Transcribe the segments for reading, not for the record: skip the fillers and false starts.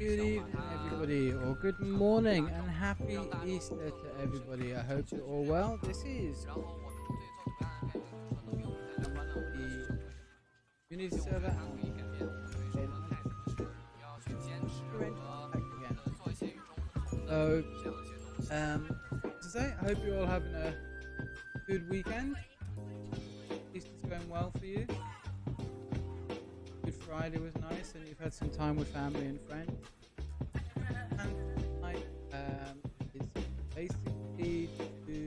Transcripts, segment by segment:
Good evening, everybody, or good morning, and happy Easter to everybody. I hope you're all well. This is the community server, and back again. So, today I hope you're all having a good weekend. Easter's going well for you. Good Friday was nice, and you've had some time with family and friends. And tonight is basically to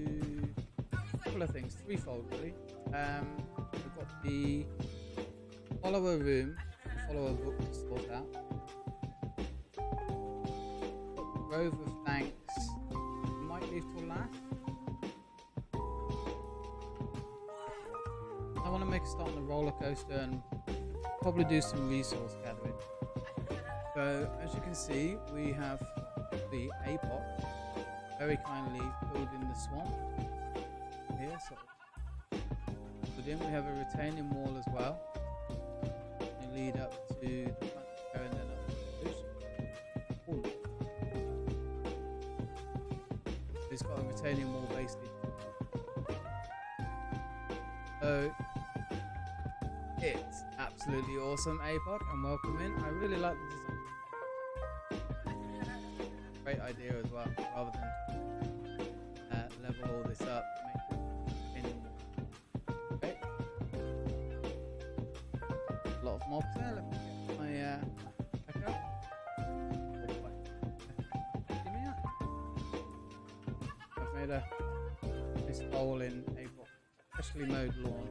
a couple of things, threefold really. We've got the follower room, follower book to sort out. Got the Grove of Thanks, might leave till last. I want to make a start on the roller coaster and probably do some resource gathering. So as you can see, we have the APOC very kindly filled in the swamp here. So within we have a retaining wall as well. And lead up to the front there and then up to the ocean. It's got a retaining wall basically. So it's absolutely awesome, APOC, and welcome in. I really like the design. Great idea as well, rather than level all this up, make it okay. A lot of mobs there. Let me get my back up. Give me that. I've made this hole in APOC, especially mode lawn.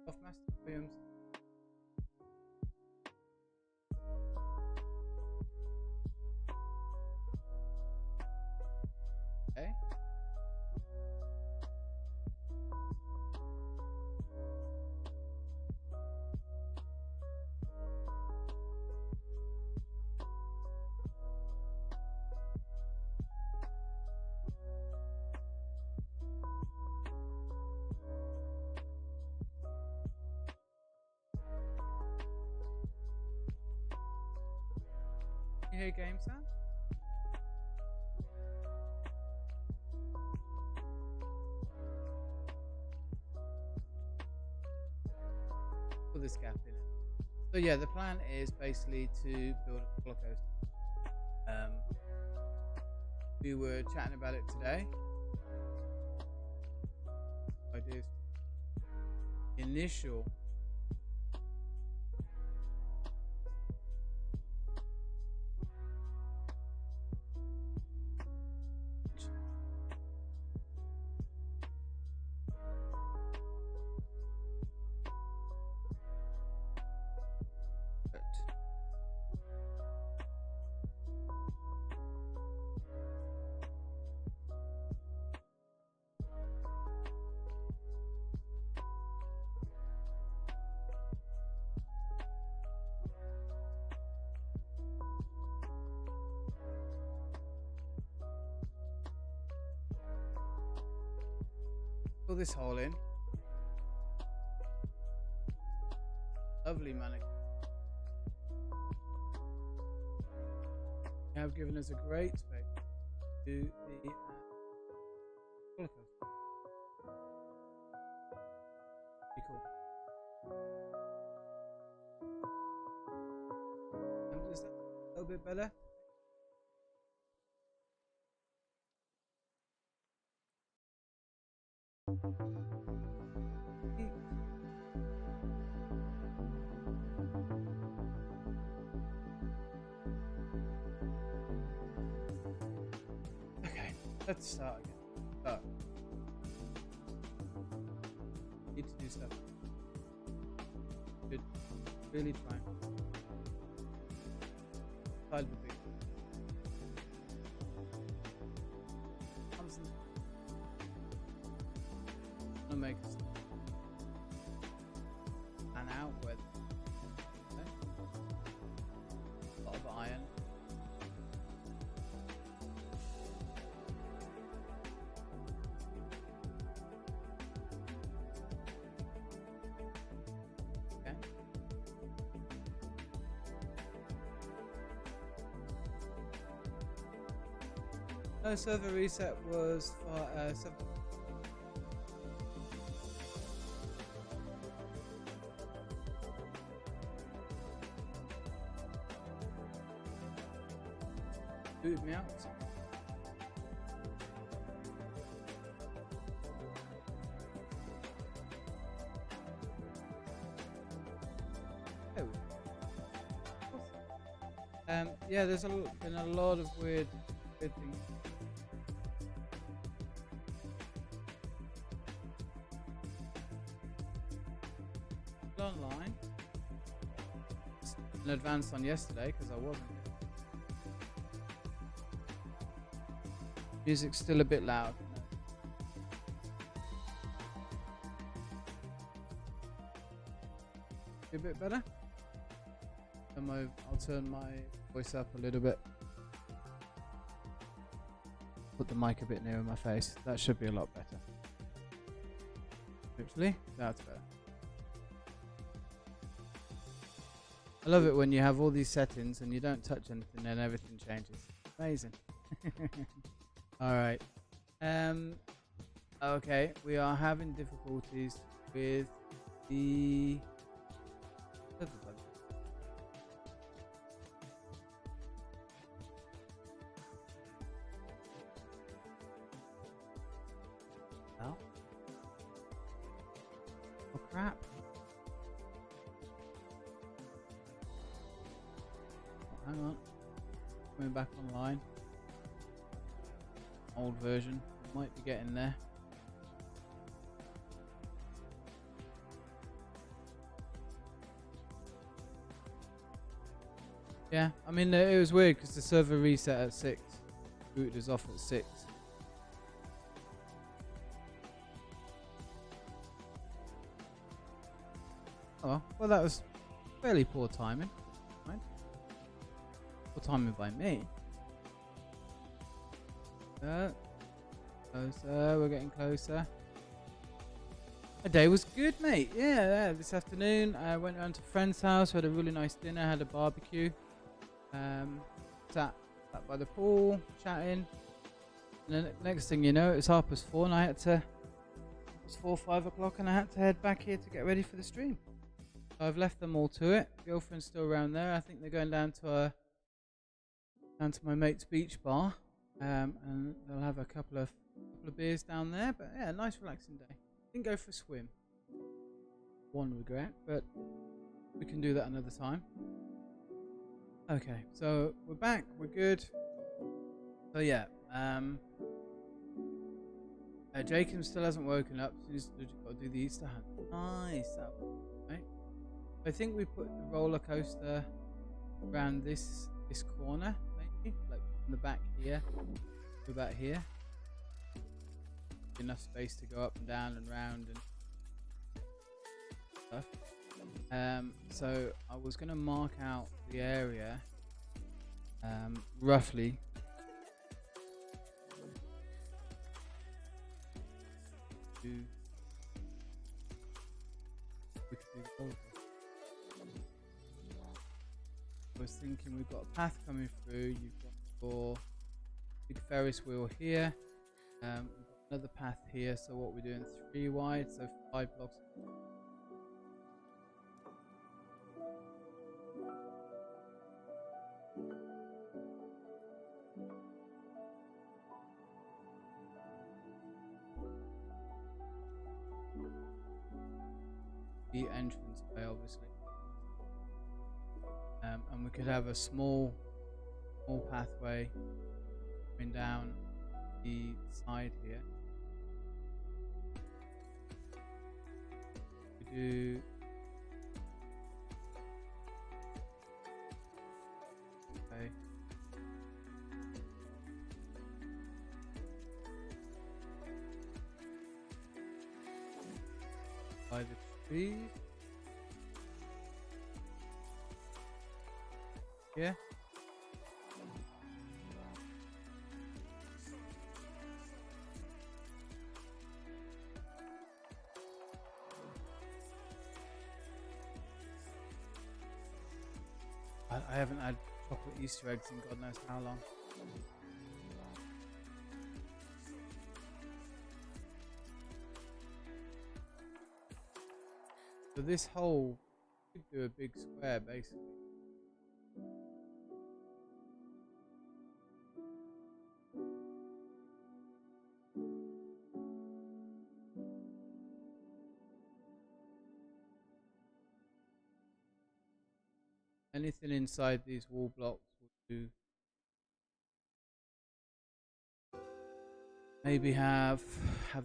Off master films. Okay. You hear game sound? Put this gap in it. So yeah, the plan is basically to build a roller coaster. We were chatting about it today. Ideas. Initial. Fill this hole in. Lovely mannequin. They have given us a great space to do the roller coaster. Pretty cool. Is that a little bit better? Okay, let's start again. So, need to do stuff. Good. Really trying. Side of the big. Comes in. Gonna make us pan out with a lot of iron. Okay. No server reset was for 7. Booted me out. There we go. Yeah, there's been a lot of weird things. Online. In advance on yesterday because I wasn't. Music's still a bit loud. A bit better? I'll turn my voice up a little bit. Put the mic a bit nearer my face. That should be a lot better. Hopefully, that's better. I love it when you have all these settings and you don't touch anything and everything changes. Amazing. Alright. Okay, we are having difficulties with the oh. Oh crap. Oh, hang on. Coming back online. Old version. Might be getting there. Yeah, I mean it was weird because the server reset at 6. Booted us off at 6. Oh, well that was fairly poor timing. Right? Poor timing by me. Closer, we're getting closer. My day was good, mate. Yeah, this afternoon I went around to a friend's house, had a really nice dinner, had a barbecue. Sat by the pool, chatting. And then next thing you know, it's 4:30 and I had to... It's 4 or 5 o'clock and I had to head back here to get ready for the stream. So I've left them all to it. Girlfriend's still around there. I think they're going down to my mate's beach bar. And they'll have a couple of beers down there. But yeah, nice relaxing day. Didn't go for a swim. One regret, but we can do that another time. Okay, so we're back. We're good. So yeah, Jacob still hasn't woken up. So he's got to do the Easter hunt. Nice, right? I think we put the roller coaster around this corner, maybe, like in the back here, about here. Enough space to go up and down and round and stuff. So I was going to mark out the area roughly I was thinking we've got a path coming through. You've got your big Ferris wheel here. We've got another path here. So what we're doing, 3 wide, so 5 blocks. The entrance way, obviously, and we could have a small pathway going down the side here. We do Okay. By the trees. Yeah. I haven't had chocolate Easter eggs in God knows how long. So this hole could do a big square basically. Anything inside these wall blocks will do. Maybe have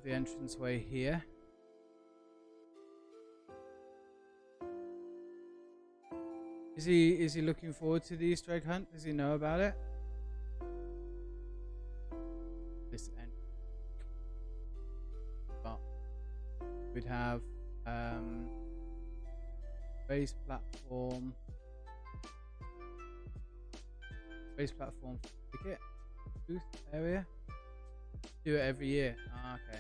the entranceway here. Is he looking forward to the Easter egg hunt? Does he know about it? This end. But we'd have base platform ticket booth area. Do it every year. Ah, okay.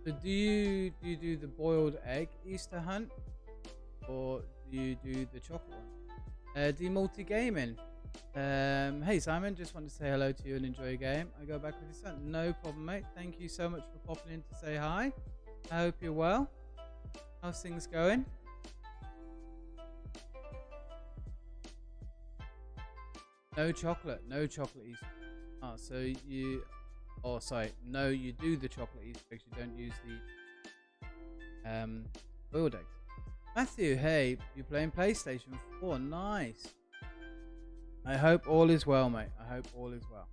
So do you do the boiled egg Easter hunt, or do you do the chocolate one? Do you multi-gaming? Hey Simon, just want to say hello to you and enjoy your game. I go back with your son. No problem, mate. Thank you so much for popping in to say hi. I hope you're well. How's things going? No chocolate Easter. Oh, so you... Oh, sorry. No, you do the chocolate Easter eggs. You don't use the boiled eggs. Matthew, hey, you're playing PlayStation 4. Nice. I hope all is well, mate. I hope all is well.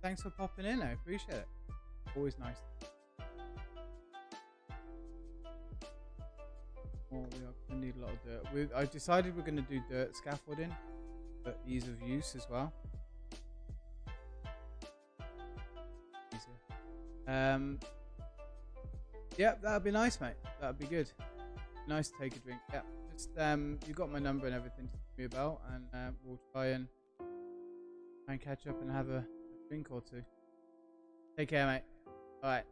Thanks for popping in. I appreciate it. Always nice. Oh, we are going to need a lot of dirt. I decided we're going to do dirt scaffolding for ease of use as well. Easier. Yeah, that'd be nice, mate. That'd be good. Nice to take a drink. Yeah, just you got my number and everything to give me about, and we'll try and catch up and have a drink or two. Take care, mate. All right,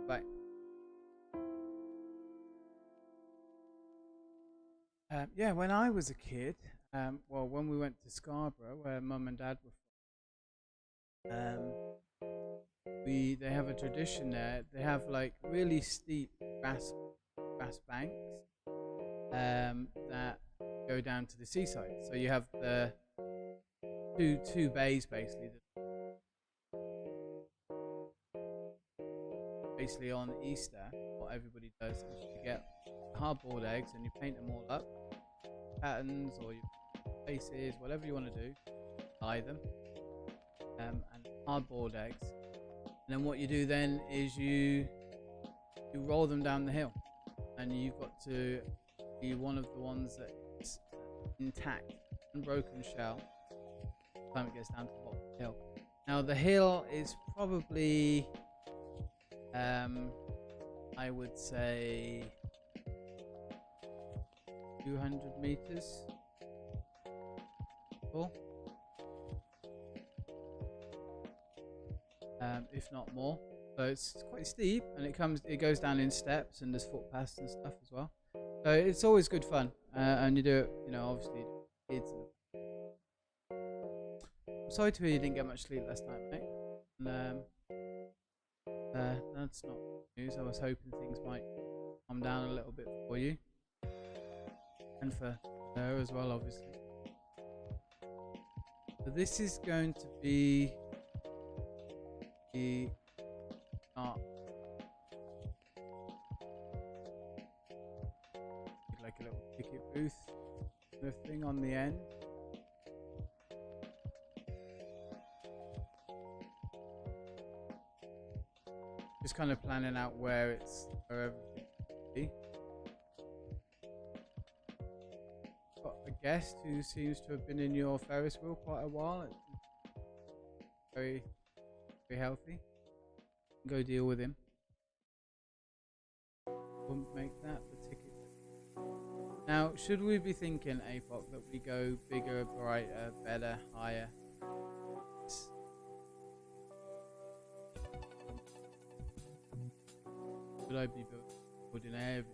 bye. Yeah, when I was a kid, well, when we went to Scarborough, where Mum and Dad were from, they have a tradition there. They have like really steep grass banks that go down to the seaside. So you have the two bays basically. Basically on Easter, what everybody does is you get hard-boiled eggs and you paint them all up, patterns or your faces, whatever you want to do, dye them, and hard-boiled eggs. And then what you do then is you roll them down the hill, and you've got to be one of the ones that is intact, unbroken shell, by the time it gets down to the bottom of the hill. Now the hill is probably, I would say 200 meters tall, if not more. So it's quite steep, and it goes down in steps, and there's footpaths and stuff as well. So it's always good fun, and you do it, obviously kids. I'm sorry to hear you didn't get much sleep last night, mate. And, that's not news. I was hoping things might calm down a little bit for you, and for her as well, obviously. So this is going to be the start. Like a little booth kind of thing on the end. Just kind of planning out where everything should be. Got a guest who seems to have been in your Ferris wheel quite a while. It's very, very healthy. Go deal with him. Wouldn't make that the ticket. Now, should we be thinking, APOC, that we go bigger, brighter, better, higher? Should I be building everything?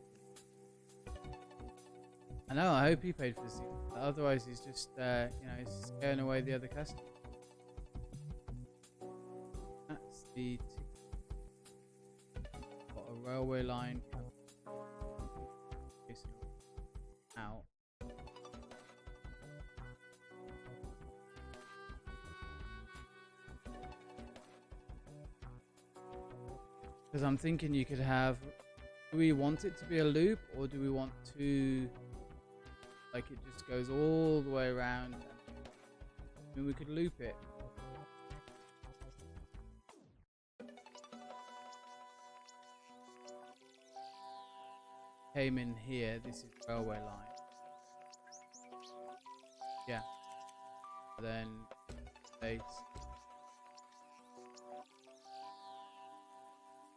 I know, I hope he paid for this. Otherwise, he's just, he's scaring away the other customers. That's the got a railway line out. Because I'm thinking you could have, do we want it to be a loop, or do we want to, like, it just goes all the way around? I mean, we could loop it. Came in here, this is railway line. Yeah. Then base.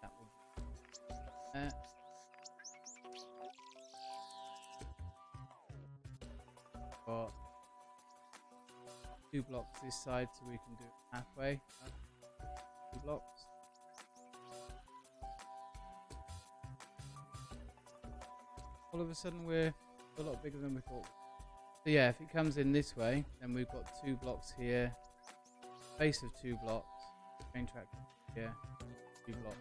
That would be there. Got 2 blocks this side, so we can do it halfway. 2 blocks. All of a sudden we're a lot bigger than we thought. So yeah, if it comes in this way, then we've got 2 blocks here, base of 2 blocks, train track here, 2 blocks.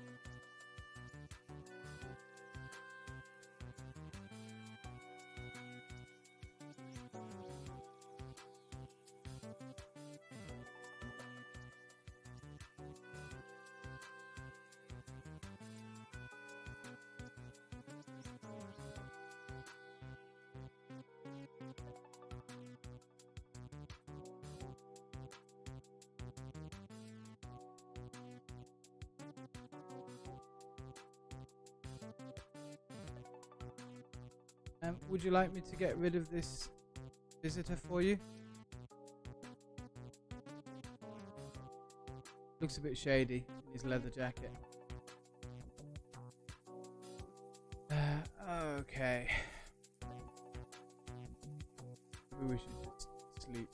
Would you like me to get rid of this visitor for you? Looks a bit shady in his leather jacket. Okay. Maybe we should just sleep.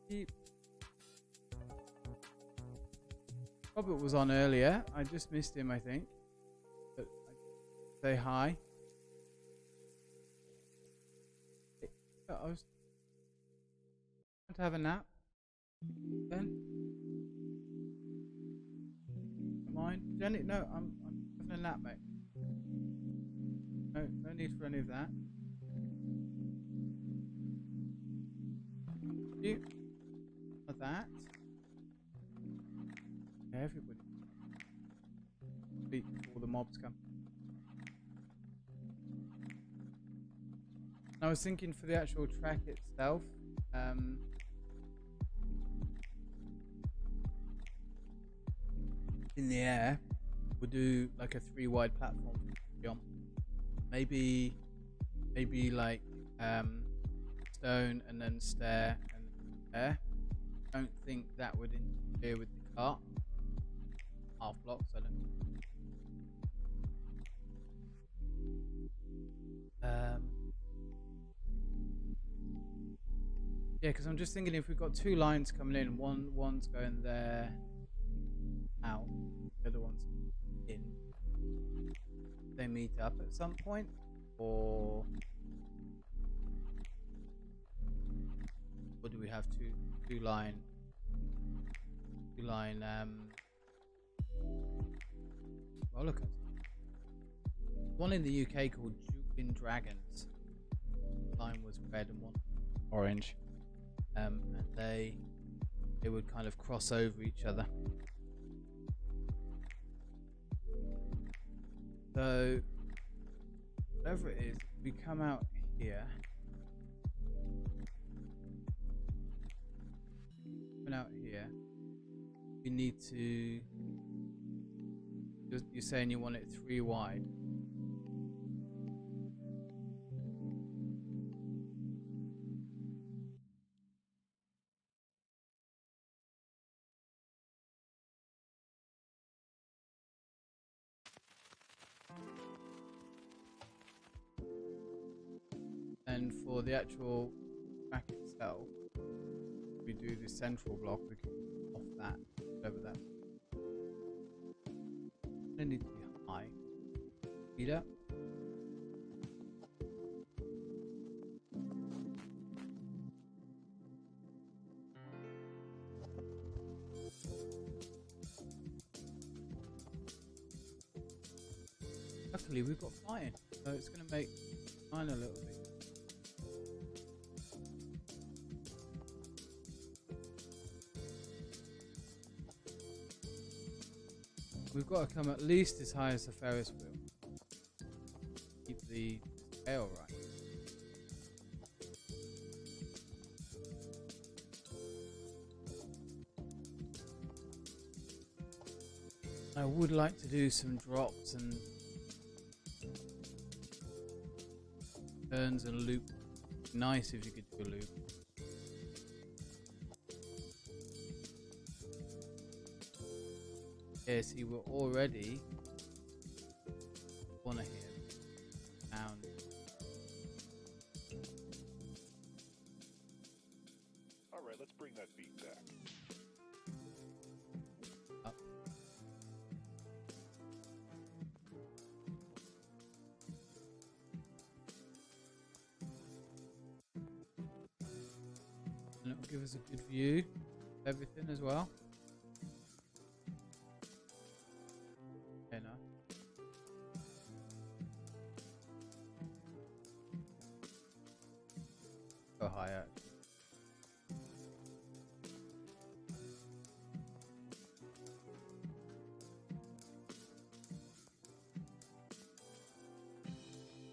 Keep. Robert was on earlier. I just missed him, I think. But say hi. I was trying to have a nap. Then. Don't mind. Jenny, no, I'm having a nap, mate. No need for any of that. You. Like that. Everybody speak before the mobs come. I was thinking for the actual track itself, in the air, we'll do like a 3-wide platform jump. Maybe like stone and then stair and air. I don't think that would interfere with the cart. Half blocks, I don't know. Yeah, because I'm just thinking if we've got 2 lines coming in, one's going there, out, the other one's in. They meet up at some point, or do we have two line rollercoaster? One in the UK called Jumping Dragons. Line was red and one orange, and they would kind of cross over each other. So whatever it is, we come out here. Coming out here, we need to. You're saying you want it 3 wide. And for the actual track itself, we do the central block, we can off that, whatever that's. Gonna need to be high. Speed up. Luckily we've got flying, so it's gonna make mine a little bit. We've got to come at least as high as the Ferris wheel. Keep the scale right. I would like to do some drops and turns and loop. Nice if you could do a loop. Yeah, see, we're already on a hit down. All right, let's bring that beat back. Up. And it will give us a good view of everything as well. Go higher.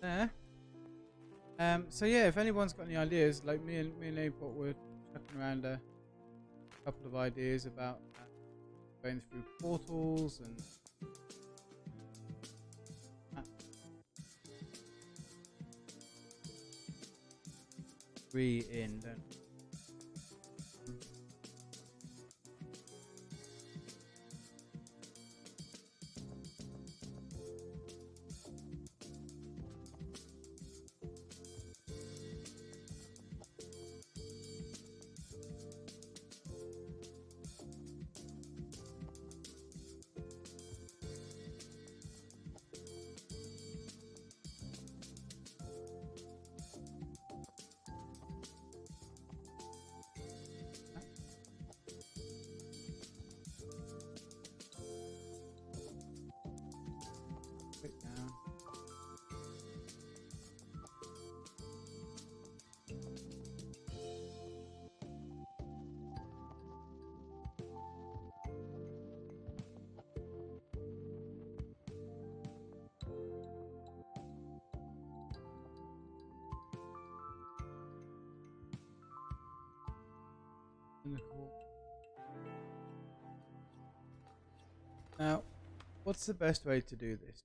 There. So yeah, if anyone's got any ideas, like me and Apot were chucking around a couple of ideas about going through portals and in, don't we? Down. Now, what's the best way to do this?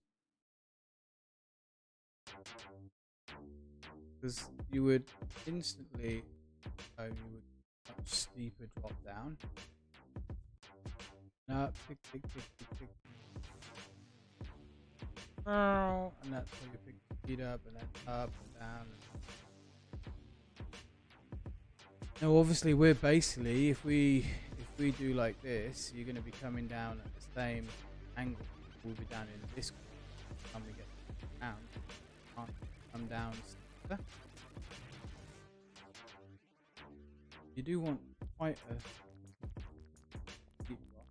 Because you would instantly, you would much steeper drop down. Now, pick. Oh, and that's how you pick the speed up and then up and down. Now, obviously, we're basically, if we do like this, you're going to be coming down at the same angle. We'll be down in this time we get down. Can't come down. You do want quite a deep drop.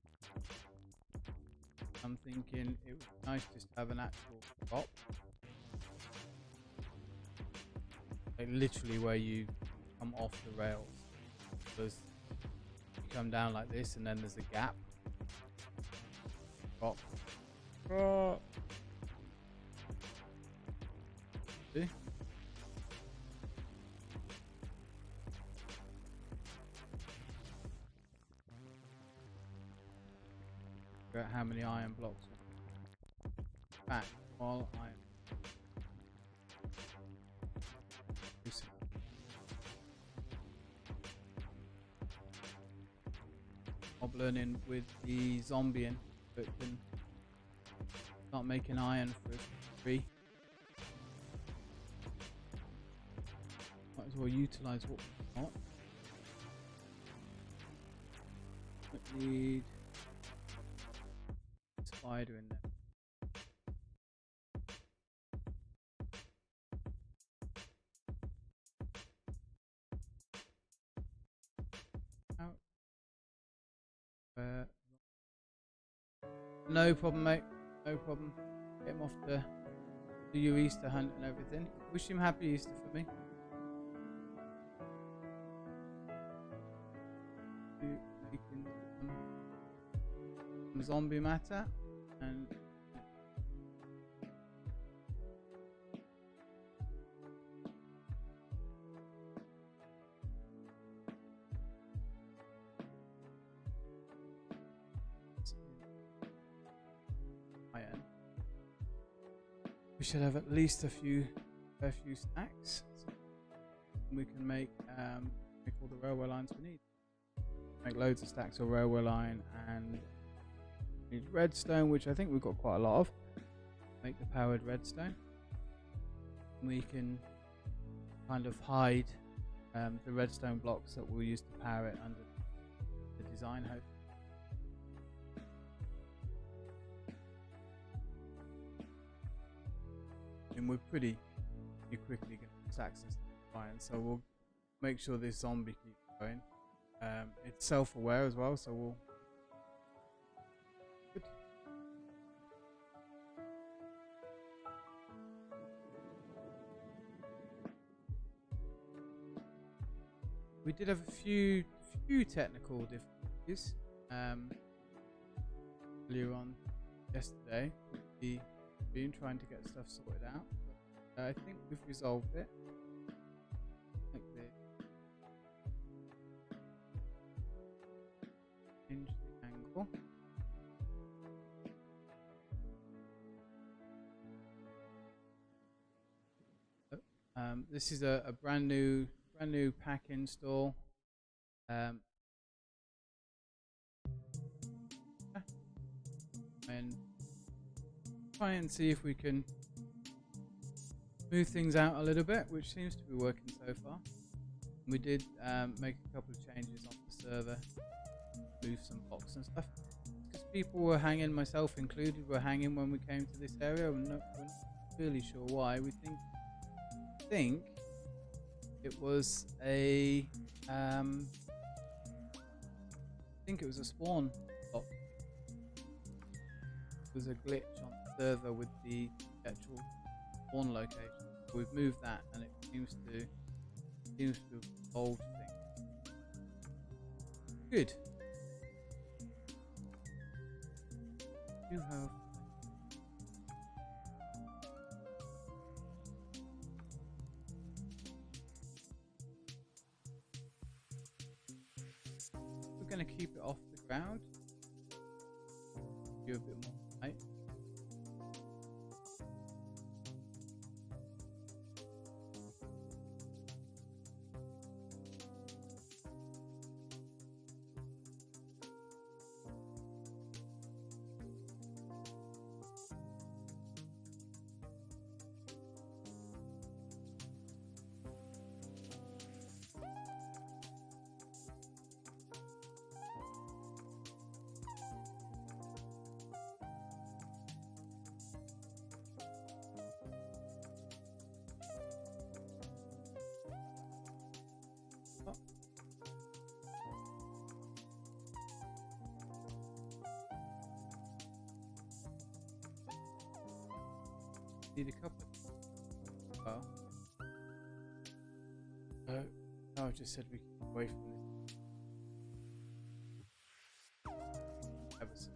I'm thinking it would be nice just to have an actual drop, like literally where you come off the rails, because you come down like this and then there's a gap. Drop. figure out how many iron blocks. Back while I'm goblin in with the zombie in, so it can start making iron for free. Might as well utilize what we've got. Don't need a spider in there. No problem, mate. No problem. Get him off to do your Easter hunt and everything. Wish him happy Easter for me. Making some zombie matter and iron. We should have at least a few stacks, so we can make all the railway lines we need. Make loads of stacks of railway line, and we need redstone, which I think we've got quite a lot of. Make the powered redstone. We can kind of hide the redstone blocks that we'll use to power it under the design hope. And we're pretty quickly going to stacks and iron, so we'll make sure this zombie keeps going. It's self-aware as well, so we'll. Good. We did have a few technical difficulties earlier on yesterday with the being trying to get stuff sorted out, but I think we've resolved it. Like this. Change the angle. This is a brand new pack install. And try and see if we can move things out a little bit, which seems to be working so far. We did make a couple of changes on the server, move some blocks and stuff, because people were hanging, myself included, were hanging when we came to this area. We're not really sure why. We think it was a I think it was a spawn block. It was a glitch on the server with the actual spawn location. We've moved that, and it seems to have solved things. Good. You have. We're going to keep it off the ground. Do a bit more height. Need a couple. Well, no, I just said we keep away from this.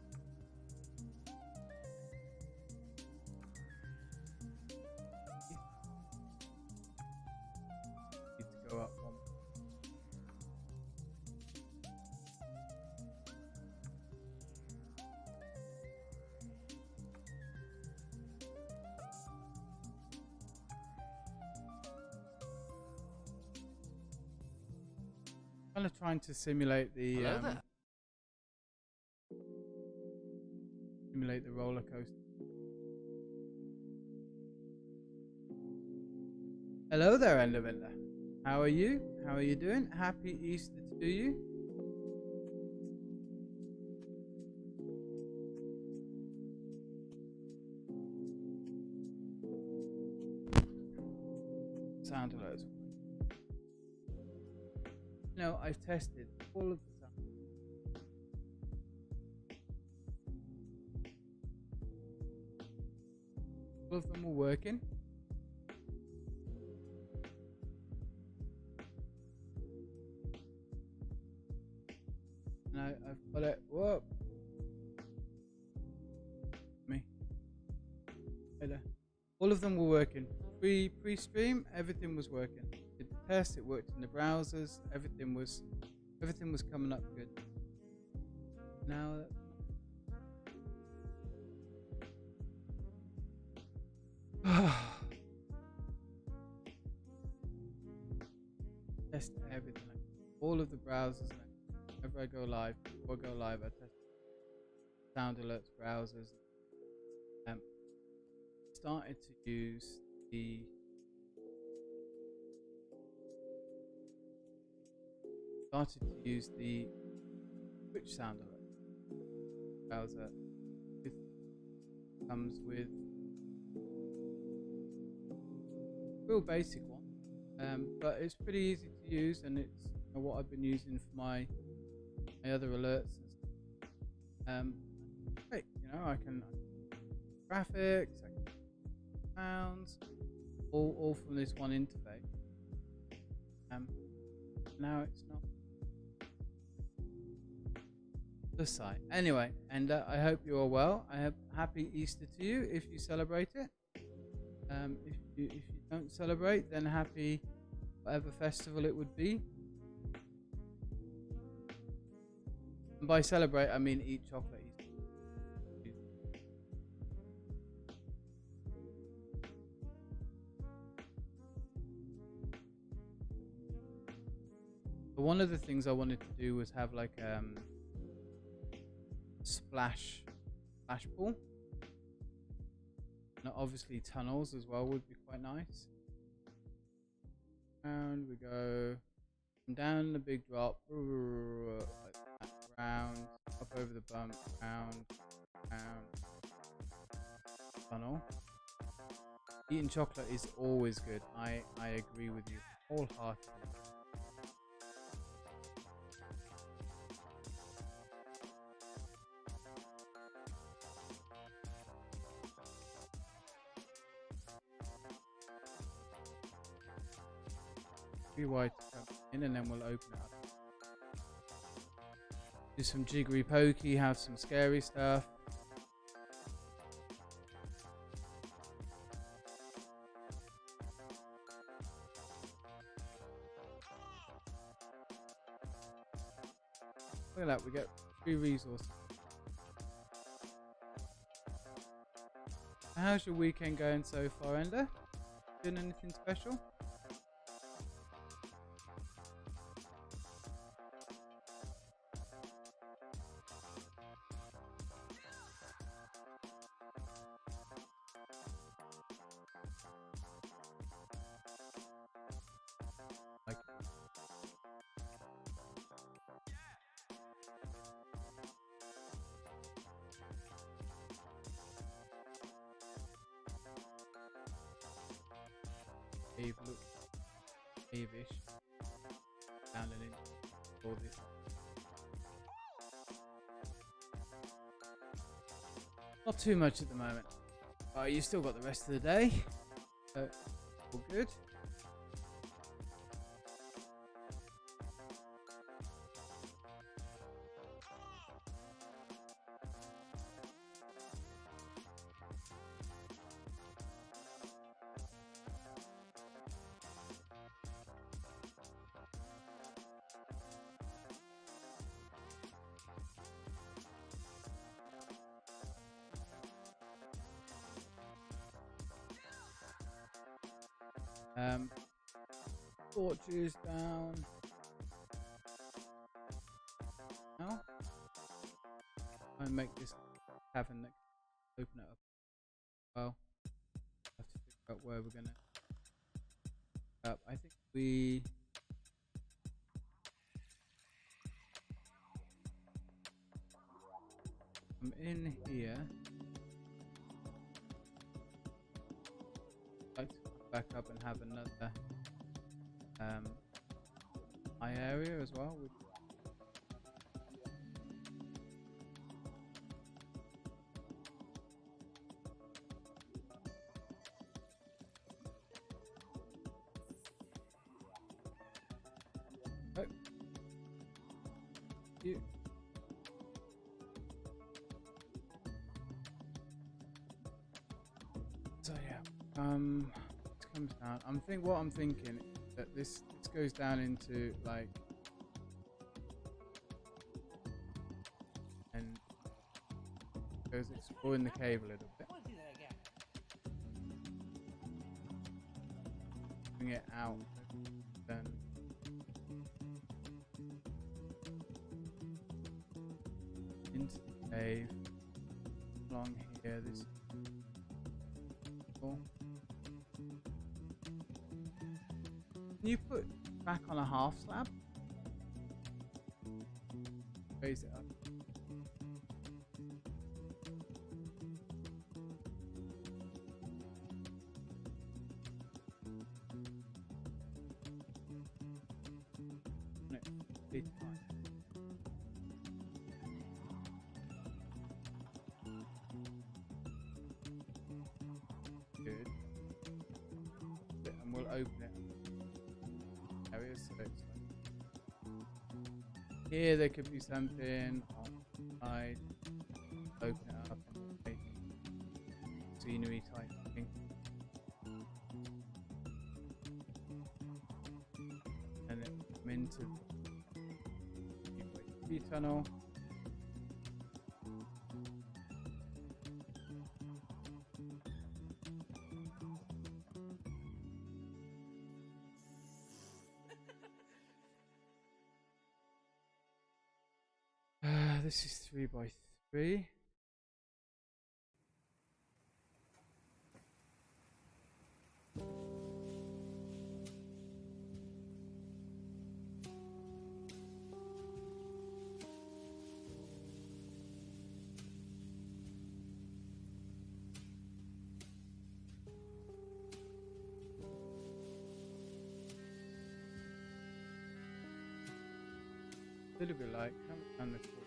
Need to go up one. kind of trying to simulate the Hello there. simulate the roller coaster. Hello there, Endervender. How are you? How are you doing? Happy Easter to you. Sound alerts. No, I've tested all of the sound. All of them were working. And I've got it. Whoa. Me. Hey there. All of them were working. Pre-stream, everything was working. Did the test, it worked in the browsers, everything was coming up good. Now test everything. All of the browsers. Whenever I go live, before I go live, I test sound alerts, browsers. Started to use the Twitch sound alert browser. It comes with a real basic one, but it's pretty easy to use, and it's what I've been using for my other alerts. Great, I can graphics, I can sounds, all from this one interface. Now it's not the site. Anyway, and I hope you are well. I hope happy Easter to you if you celebrate it. If you don't celebrate, then happy whatever festival it would be. And by celebrate, I mean eat chocolate Easter. But one of the things I wanted to do was have like splash pool. And obviously tunnels as well would be quite nice. And we go down the big drop, like that, round, up over the bump, round, tunnel. Eating chocolate is always good. I agree with you wholeheartedly. White in, and then we'll open it up. Do some jiggery pokey, have some scary stuff. Look at that, we get 3 resources. How's your weekend going so far, Ender? Doing anything special? Avish down and in all this. Not too much at the moment. You still got the rest of the day, so all good. Torches down. try and make this cavern that can open it up. Well, have to figure out where we're gonna. I think we. I'm in here. I'd like to come back up and have another eye area as well. Oh. You. So yeah, it comes down. What I'm thinking is that this goes down into like, and goes exploring the cave a little bit. Bring it out, then into the cave, along here. This. Can you put back on a half slab? Raise it up. No, it's fine. Good. And we'll open it. Areas, so it's like here there could be something on the side. Open it up and make scenery type thing. And then come into the tunnel. This is 3 by 3. A little bit like come down the corner.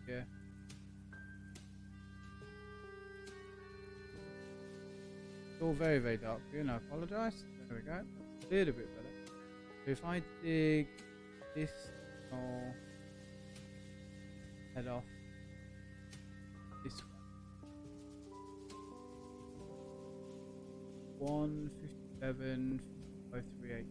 Yeah. It's all very, very dark for you, and I apologise. There we go. That's a little bit better. So if I dig this or head off this way. 157, 538.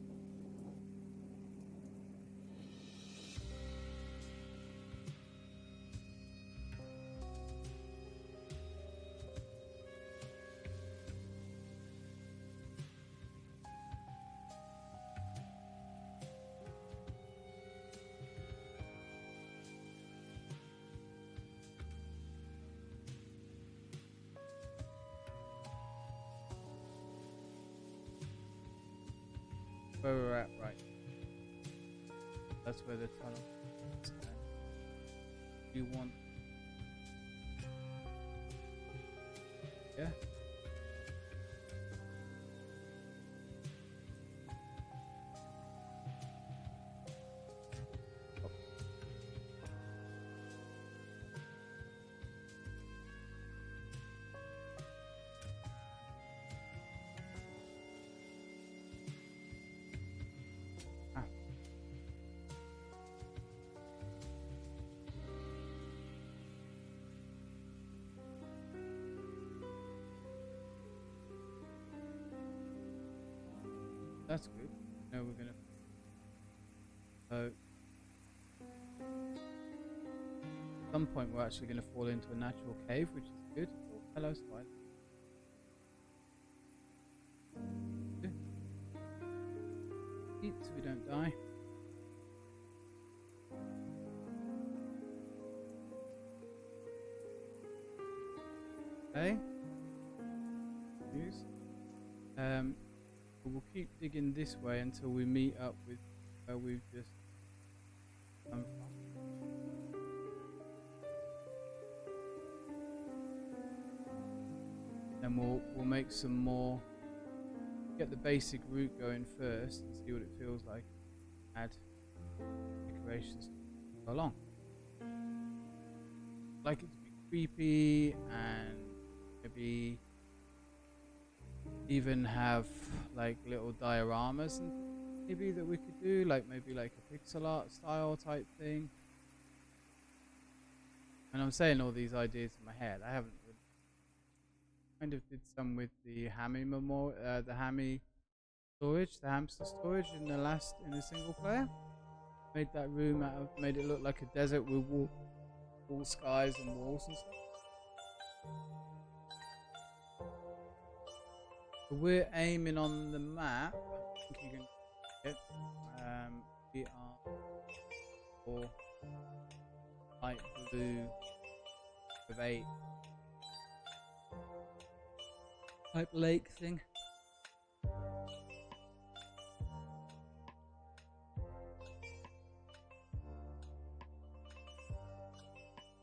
Where we're at, right? That's where the tunnel is. You want, yeah. That's good. Now we're gonna. So some point we're actually going to fall into a natural cave, which is good. Oh, hello, spider. Eat so we don't die. Okay. Use. We'll keep digging this way until we meet up with where we've just come from. Then we'll make some more. Get the basic route going first and see what it feels like. Add decorations to go along. Like it to be creepy and maybe even have like little dioramas and maybe that we could do, like maybe like a pixel art style type thing. And I'm saying all these ideas in my head. I haven't really kind of did some with the hammy the hammy storage, the hamster storage in the single player. Made that room made it look like a desert with wall skies and walls and stuff. So we're aiming on the map. I think you can get. We are for light blue with 8 type lake thing.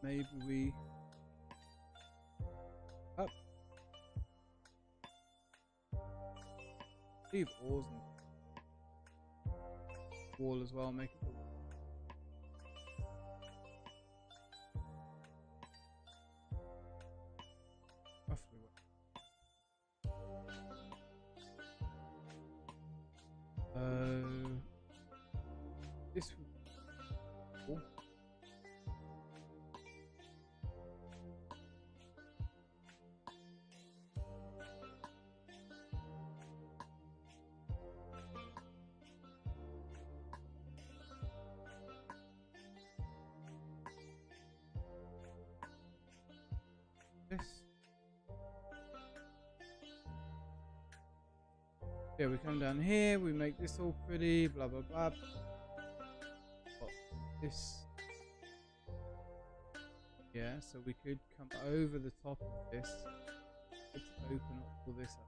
Maybe we up. Leave oars and wall as well. Make it look roughly. This would be cool. Yeah, we come down here, we make this all pretty, blah blah blah. Got this. Yeah, so we could come over the top of this. Let's open all this up.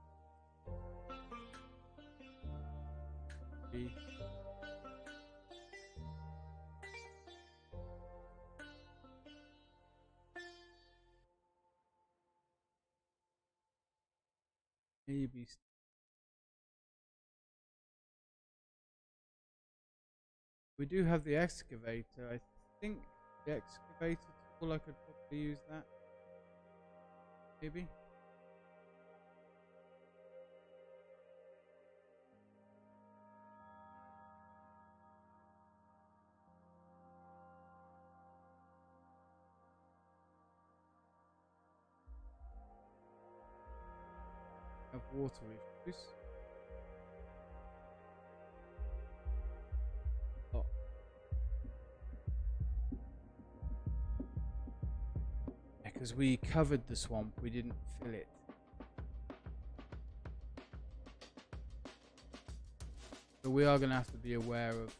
Maybe. We do have the excavator. I think the excavator tool, I could probably use that. Maybe. Have water refuse. Oh. Yeah, because we covered the swamp, we didn't fill it. So we are going to have to be aware of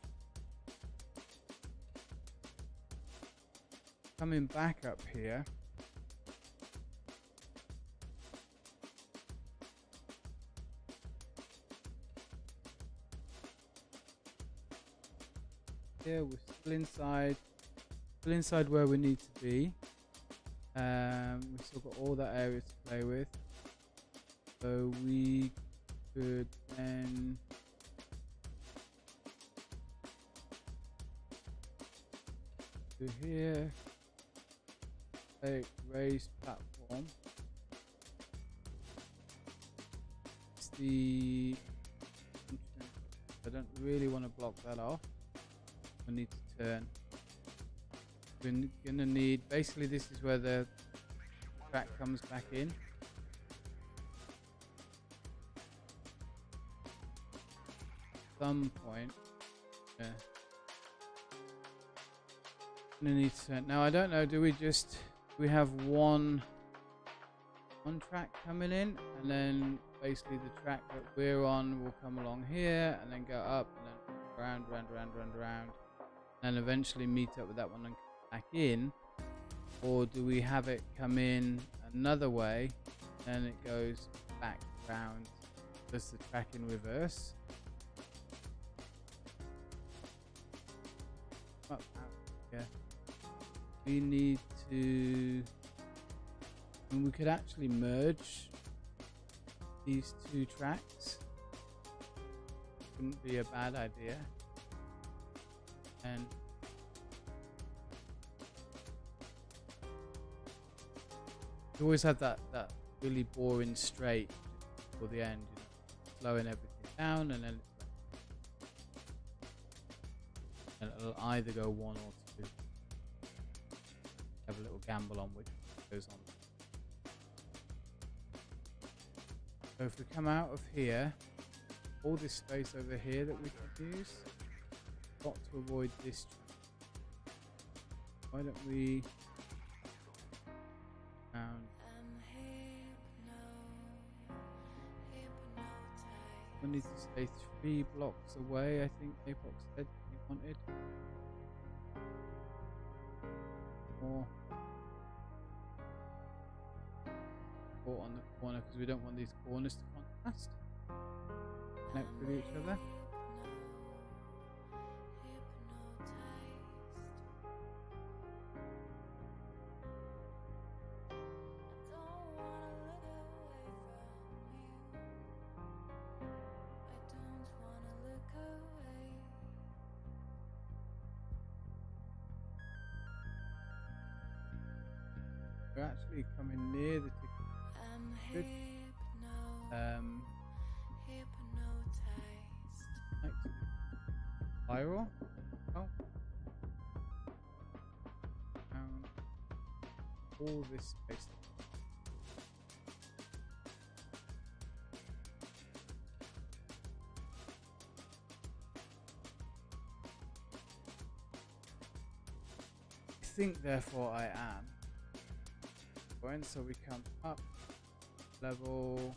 coming back up here. We're still inside where we need to be. We've still got all that area to play with, so we could then do here, take raised platform. It's the I don't really want to block that off. We need to turn. We're gonna need, basically this is where the track comes back in. Some point. Yeah. Need to, now I don't know, do we have one track coming in, and then basically the track that we're on will come along here and then go up and then round, and eventually meet up with that one and come back in? Or do we have it come in another way and it goes back round, just the track in reverse? Up, out, yeah. We need to, and we could actually merge these two tracks. Wouldn't be a bad idea. And you always have that really boring straight for the end, you know, slowing everything down, and then it'll either go one or two. Have a little gamble on which goes on. So if we come out of here, all this space over here that we can use, got to avoid this track. Why don't we we need to stay 3 blocks away, I think Apox said he wanted. Or on the corner, because we don't want these corners to contrast, connect with each other. We're actually coming near the ticket. Good. Viral. Oh. All this space. I think therefore I am. So we come up level,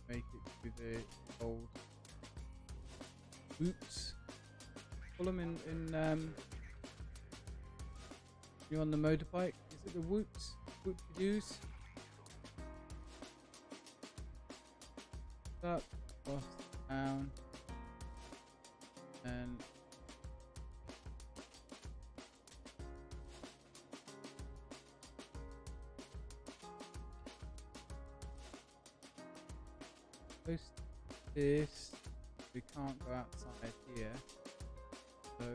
make it to the old whoops. Pull them in you're on the motorbike. Is it the whoops? Whoop-de-doos? Up, across, down, and post this. We can't go outside here, so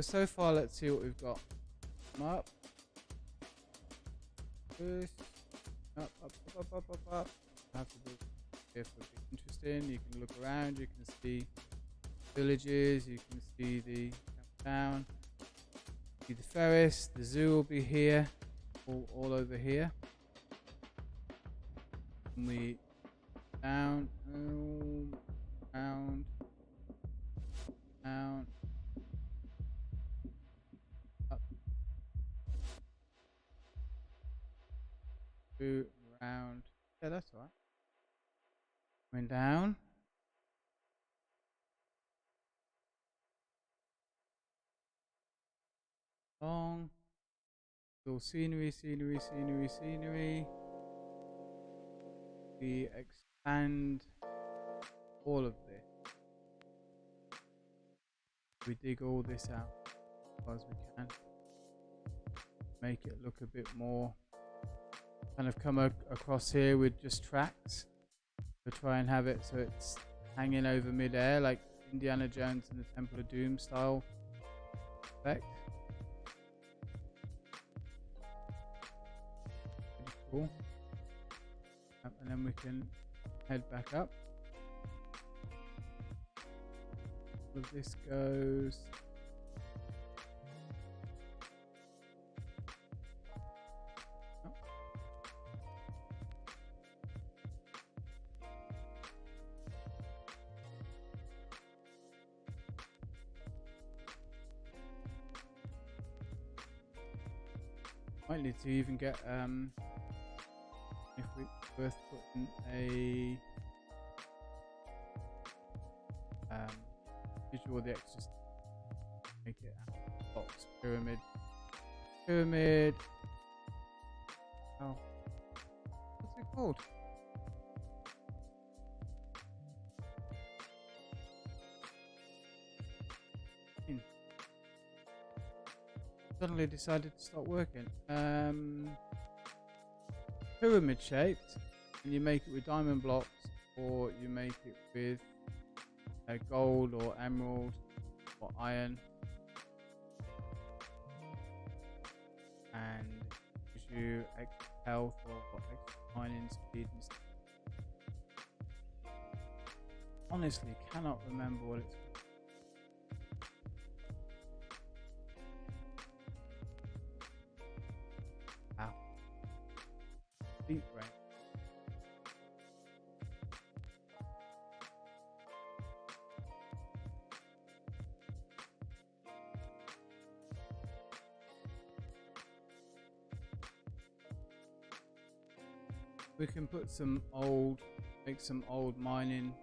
so far, let's see what we've got. Come up. Push. Up. Have to look if it's interesting. You can look around. You can see villages. You can see the town. See the Ferris. The zoo will be here. All over here. And we down. Down. Round. Yeah, that's all right. Going down. Long. Little scenery. We expand all of this. We dig all this out as far as we can. Make it look a bit more. Kind of come across here with just tracks. We'll try and have it so it's hanging over mid-air like Indiana Jones and the Temple of Doom style effect. cool. And then we can head back up. So this goes. Oh. Might need to even get if we worth putting a visual the extra make it a box pyramid. Oh, what's it called? Suddenly decided to start working. Pyramid shaped, and you make it with diamond blocks, or you make it with gold or emerald or iron, and it gives you extra health or extra mining speed and stuff. Honestly, cannot remember what it's called. Wow. Deep brain. We can put some old, make some old mining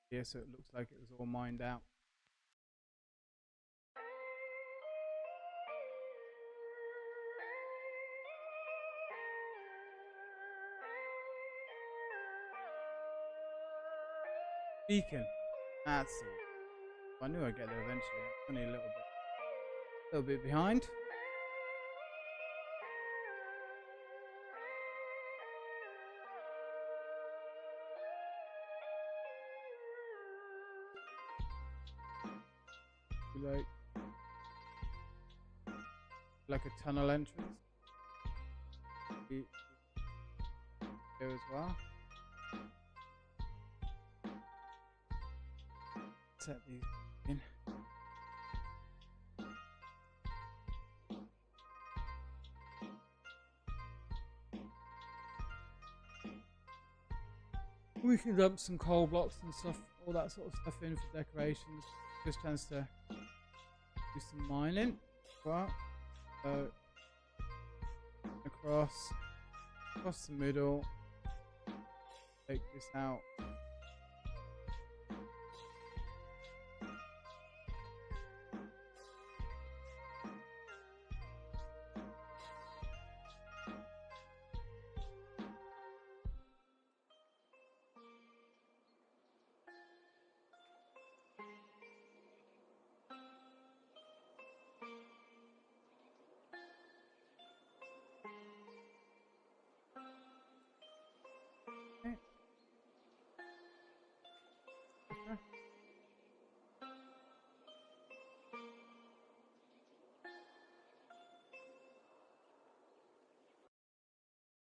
here so it looks like it was all mined out. Beacon. That's all. I knew I'd get there eventually. Only a little bit behind. Like a tunnel entrance. Here as well. Set these in. We can dump some coal blocks and stuff, all that sort of stuff in for decorations. Just chance to do some mining. Well, so across the middle. Take this out.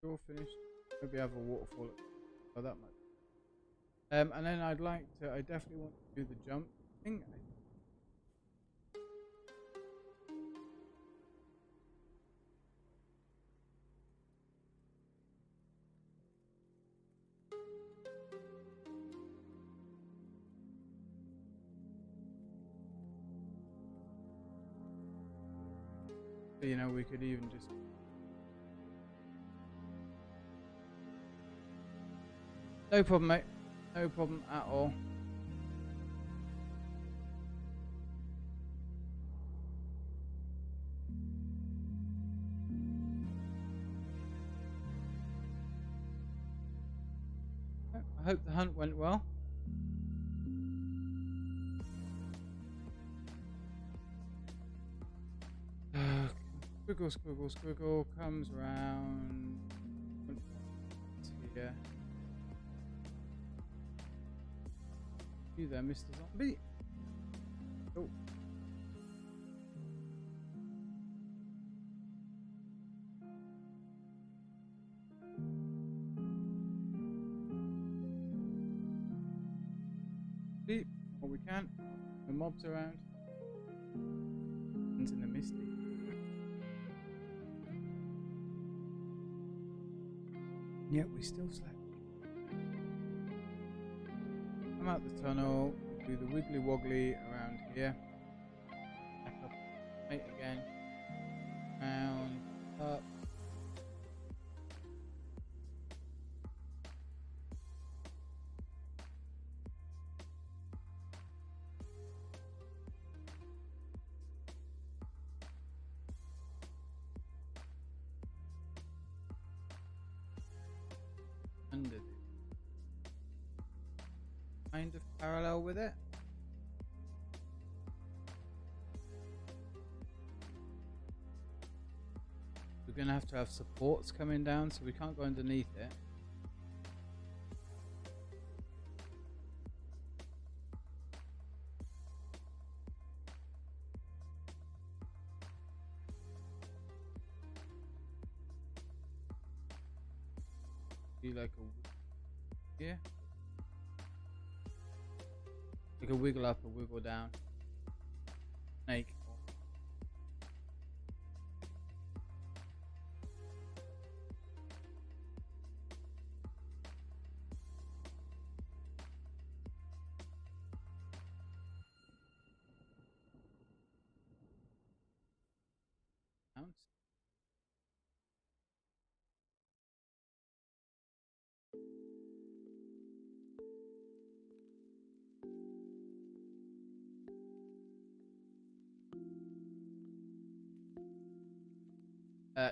All finished. Maybe have a waterfall at that much. And then I definitely want to do the jump thing. So, you know, we could even just no problem, mate. No problem at all. I hope the hunt went well. Squiggle, squiggle, squiggle comes around here. You there, Mr. Zombie? Oh. sleep what we can. No mobs around. It's in the misty. Yet we still slept. Come out the tunnel, do the wiggly woggly around here. Back up, right again. Round, up. Under this. Kind of parallel with it. We're going to have supports coming down, so we can't go underneath it. Be like a here. Like a wiggle up, a wiggle down. Snake. Bounce.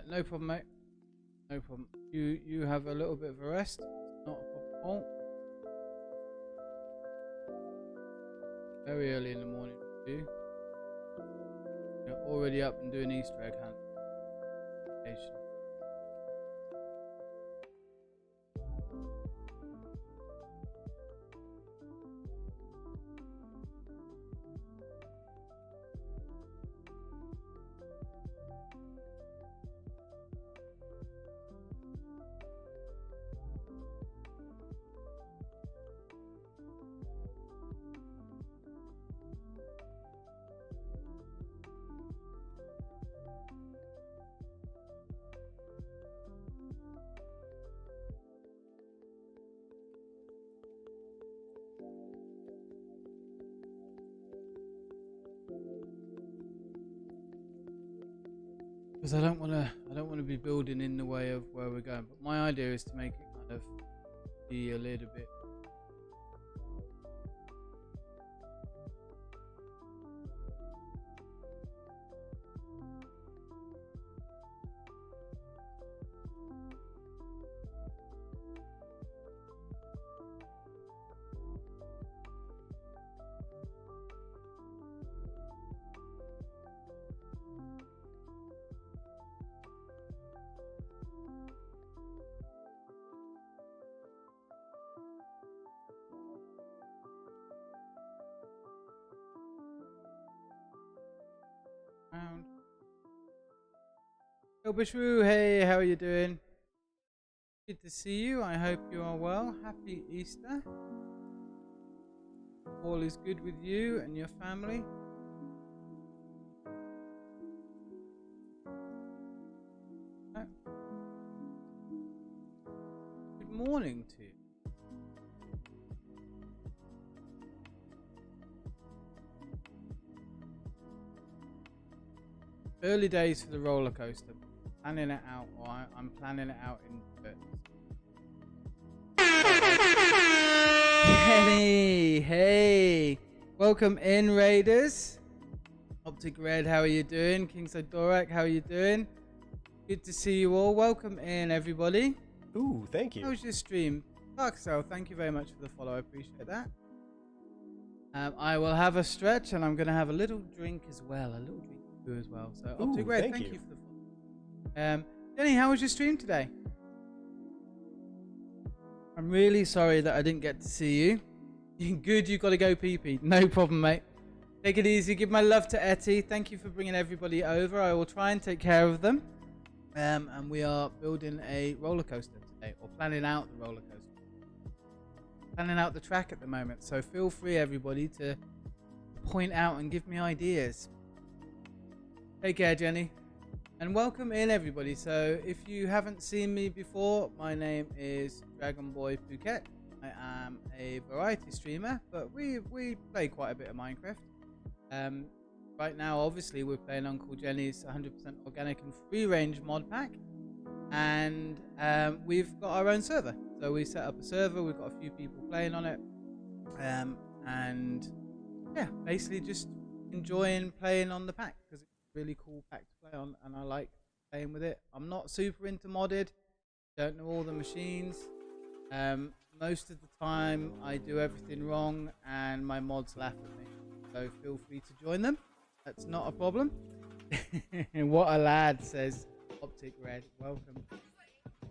No problem, mate. No problem. You have a little bit of a rest. Not a problem. Very early in the morning for you. You're already up and doing Easter egg hunt. Because I don't want to be building in the way of where we're going. But my idea is to make it kind of be a little bit. Around. Yo, Bashru, hey, how are you doing? Good to see you. I hope you are well. Happy Easter. All is good with you and your family. Good morning to you. Early days for the roller coaster. Planning it out, or I'm planning it out in bits. Hey, welcome in, Raiders. Optic Red, how are you doing? Kingside Dorak, how are you doing? Good to see you all. Welcome in, everybody. Ooh, thank you. How was your stream? Dark Cell, thank you very much for the follow. I appreciate that. I will have a stretch, and I'm going to have a little drink as well. A little drink too as well. So, Optic Red, thank you for the follow. Jenny, how was your stream today? I'm really sorry that I didn't get to see you. Good, you got to go pee-pee. No problem, mate. Take it easy. Give my love to Etty. Thank you for bringing everybody over. I will try and take care of them. And we are building a roller coaster today, or planning out the roller coaster. planning out the track at the moment. So feel free, everybody, to point out and give me ideas. Take care, Jenny. And welcome in, everybody. So if you haven't seen me before, my name is Dragon Boy Phuket. I am a variety streamer, but we play quite a bit of Minecraft. Right now, obviously, we're playing Uncle Jenny's 100% organic and free range mod pack. And we've got our own server. So we set up a server, we've got a few people playing on it. And yeah, basically just enjoying playing on the pack because it's a really cool pack to play on and I like playing with it. I'm not super into modded, don't know all the machines. Most of the time I do everything wrong and my mods laugh at me. So feel free to join them. That's not a problem. What a lad, says Optic Red. Welcome.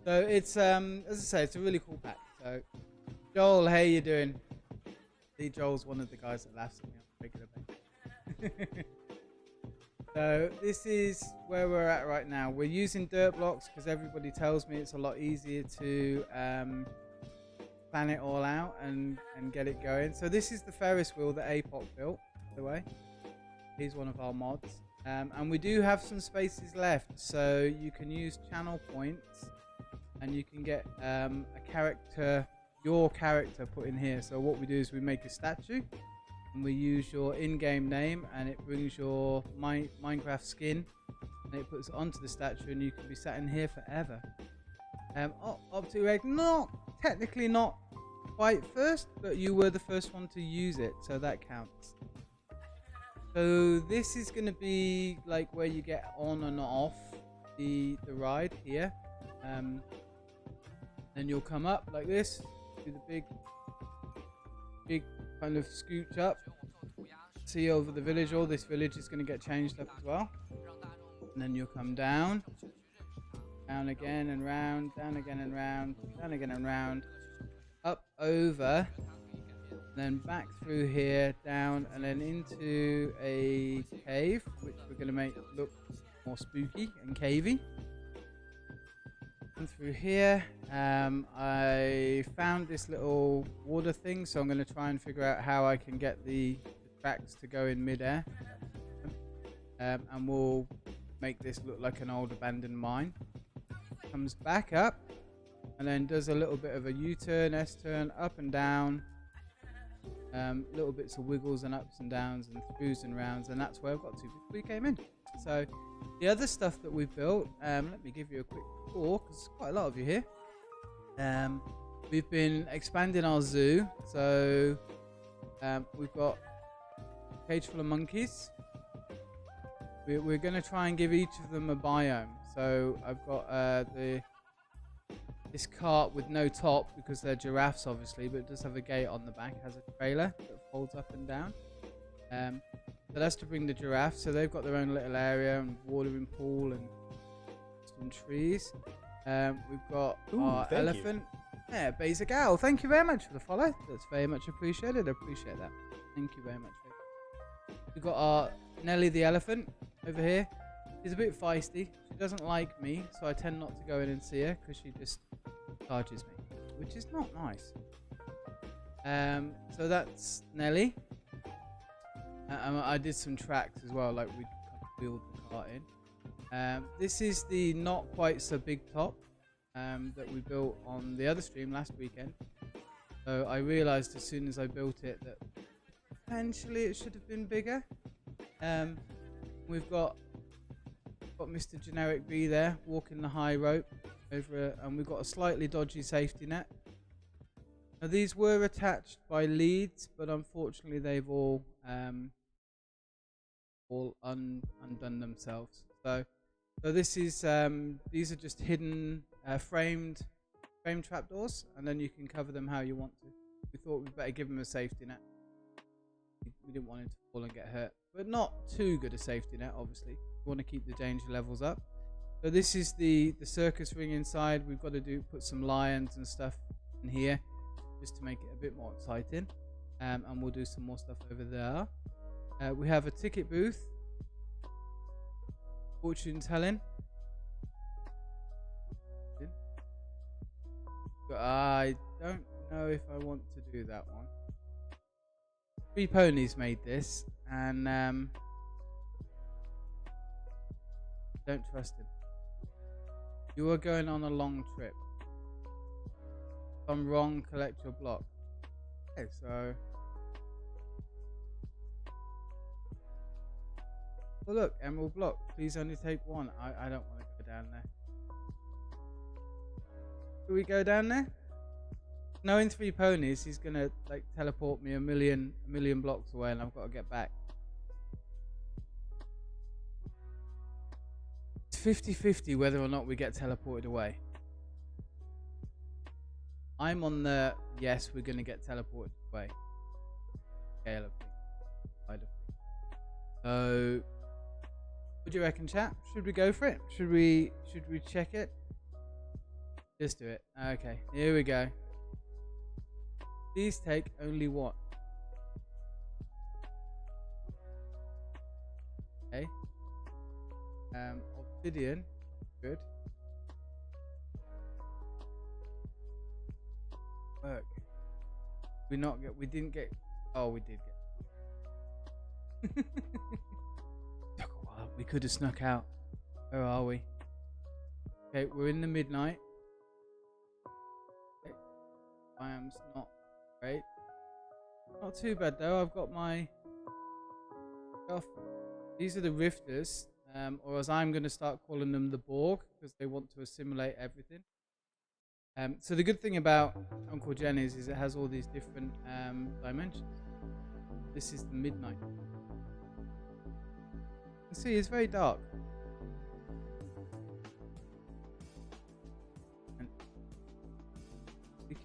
So it's as I say, it's a really cool pack. So Joel, how you doing? See, Joel's one of the guys that laughs at me on a regular basis. So this is where we're at right now. We're using dirt blocks because everybody tells me it's a lot easier to plan it all out and get it going. So this is the Ferris wheel that APOC built, by the way. He's one of our mods. And we do have some spaces left, so you can use channel points and you can get a character, your character put in here. So what we do is we make a statue and we use your in-game name and it brings your Minecraft skin and it puts it onto the statue and you can be sat in here forever. Optic Red, technically not quite first, but you were the first one to use it, so that counts. So this is going to be like where you get on and off the ride here. Then you'll come up like this, do the big kind of scooch up. See over the village, all this village is going to get changed up as well. And then you'll come down again and round, down again and round, down again and round, up over. Then back through here, down, and then into a cave, which we're going to make look more spooky and cavey. And through here, I found this little water thing, so I'm going to try and figure out how I can get the tracks to go in midair. And we'll make this look like an old abandoned mine. Comes back up, and then does a little bit of a U-turn, S-turn, up and down. Little bits of wiggles and ups and downs and throughs and rounds, and that's where I've got to before we came in. So the other stuff that we've built, let me give you a quick tour because there's quite a lot of you here. We've been expanding our zoo, so we've got a cage full of monkeys. We're going to try and give each of them a biome. So I've got this cart with no top because they're giraffes obviously, but it does have a gate on the back. It has a trailer that folds up and down. So that's to bring the giraffes. So they've got their own little area and watering pool and some trees. We've got our elephant. Yeah, Basic Owl. Thank you very much for the follow. That's very much appreciated. I appreciate that. Thank you very much. We've got our Nelly the elephant over here. She's a bit feisty. She doesn't like me, so I tend not to go in and see her because she just charges me, which is not nice. So that's Nelly. I did some tracks as well, like we wheeled the cart in. This is the not quite so big top that we built on the other stream last weekend. So I realised as soon as I built it that potentially it should have been bigger. We've got Mr. Generic B there walking the high rope over and we've got a slightly dodgy safety net. Now these were attached by leads, but unfortunately they've all undone themselves. So this is these are just hidden frame trapdoors, and then you can cover them how you want to. We thought we'd better give them a safety net. We didn't want him to fall and get hurt, but not too good a safety net obviously. We want to keep the danger levels up. So this is the circus ring inside. We've got to put some lions and stuff in here just to make it a bit more exciting. And we'll do some more stuff over there. We have a ticket booth, fortune telling. I don't know if I want to do that one. Three Ponies made this, and don't trust him. You are going on a long trip. If I'm wrong, collect your block. Okay, so. Well, look, emerald block. Please only take one. I don't want to go down there. Do we go down there? Knowing Three Ponies, he's gonna like teleport me a million blocks away, and I've got to get back. It's 50-50 whether or not we get teleported away. I'm on the yes, we're gonna get teleported away scale of things. So, what do you reckon, chat? Should we go for it? Should we check it? Just do it. Okay, here we go. Please take only one. Okay. Obsidian. Good. Work. We didn't get. Oh, we did get. Took a while. We could have snuck out. Where are we? Okay, we're in the midnight. Okay. Biome's not great. Not too bad though. I've got my stuff. These are the rifters, or as I'm going to start calling them, the Borg, because they want to assimilate everything. So the good thing about Uncle Jen is it has all these different dimensions. This is the midnight. You can see it's very dark.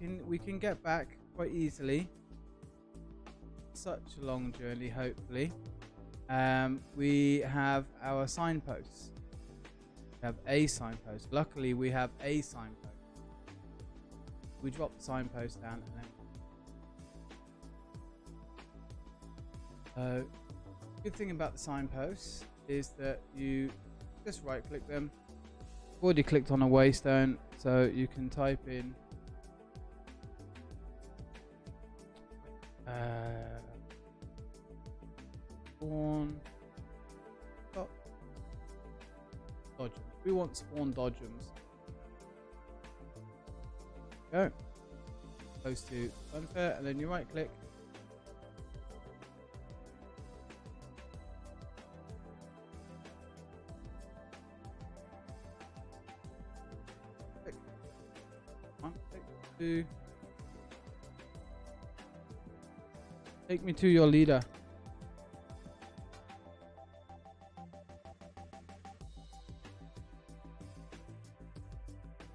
And we can get back quite easily. Such a long journey, hopefully. We have our signposts. We have a signpost. Luckily, we have a signpost. We drop the signpost down and then. Good thing about the signposts is that you just right-click them. I've already clicked on a waystone, so you can type in. Spawn dodgems. We want spawn dodgems. Go. Close to funfair, and then you right click. Click. One, click, two. Take me to your leader.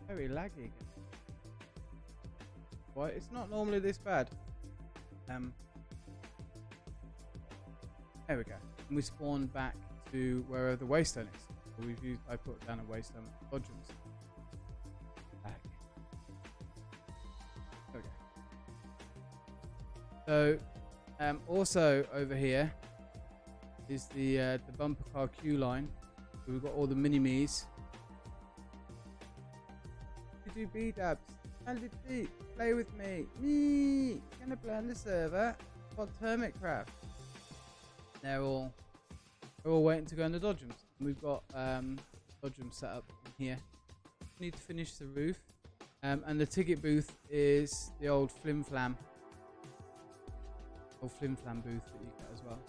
Very laggy. Well, it's not normally this bad. There we go. And we spawn back to wherever the waystone is. So I put down a waystone with dodgems. Back. Okay. So, also over here is the bumper car queue line. So we've got all the mini-me's. Do B-dubs. Play with me. Me. Gonna play on the server. Got Hermit Craft. They're all waiting to go in the dodgems. We've got dodgems set up in here. Need to finish the roof. And the ticket booth is the old flim flam. Old flim flam booth that you get as well.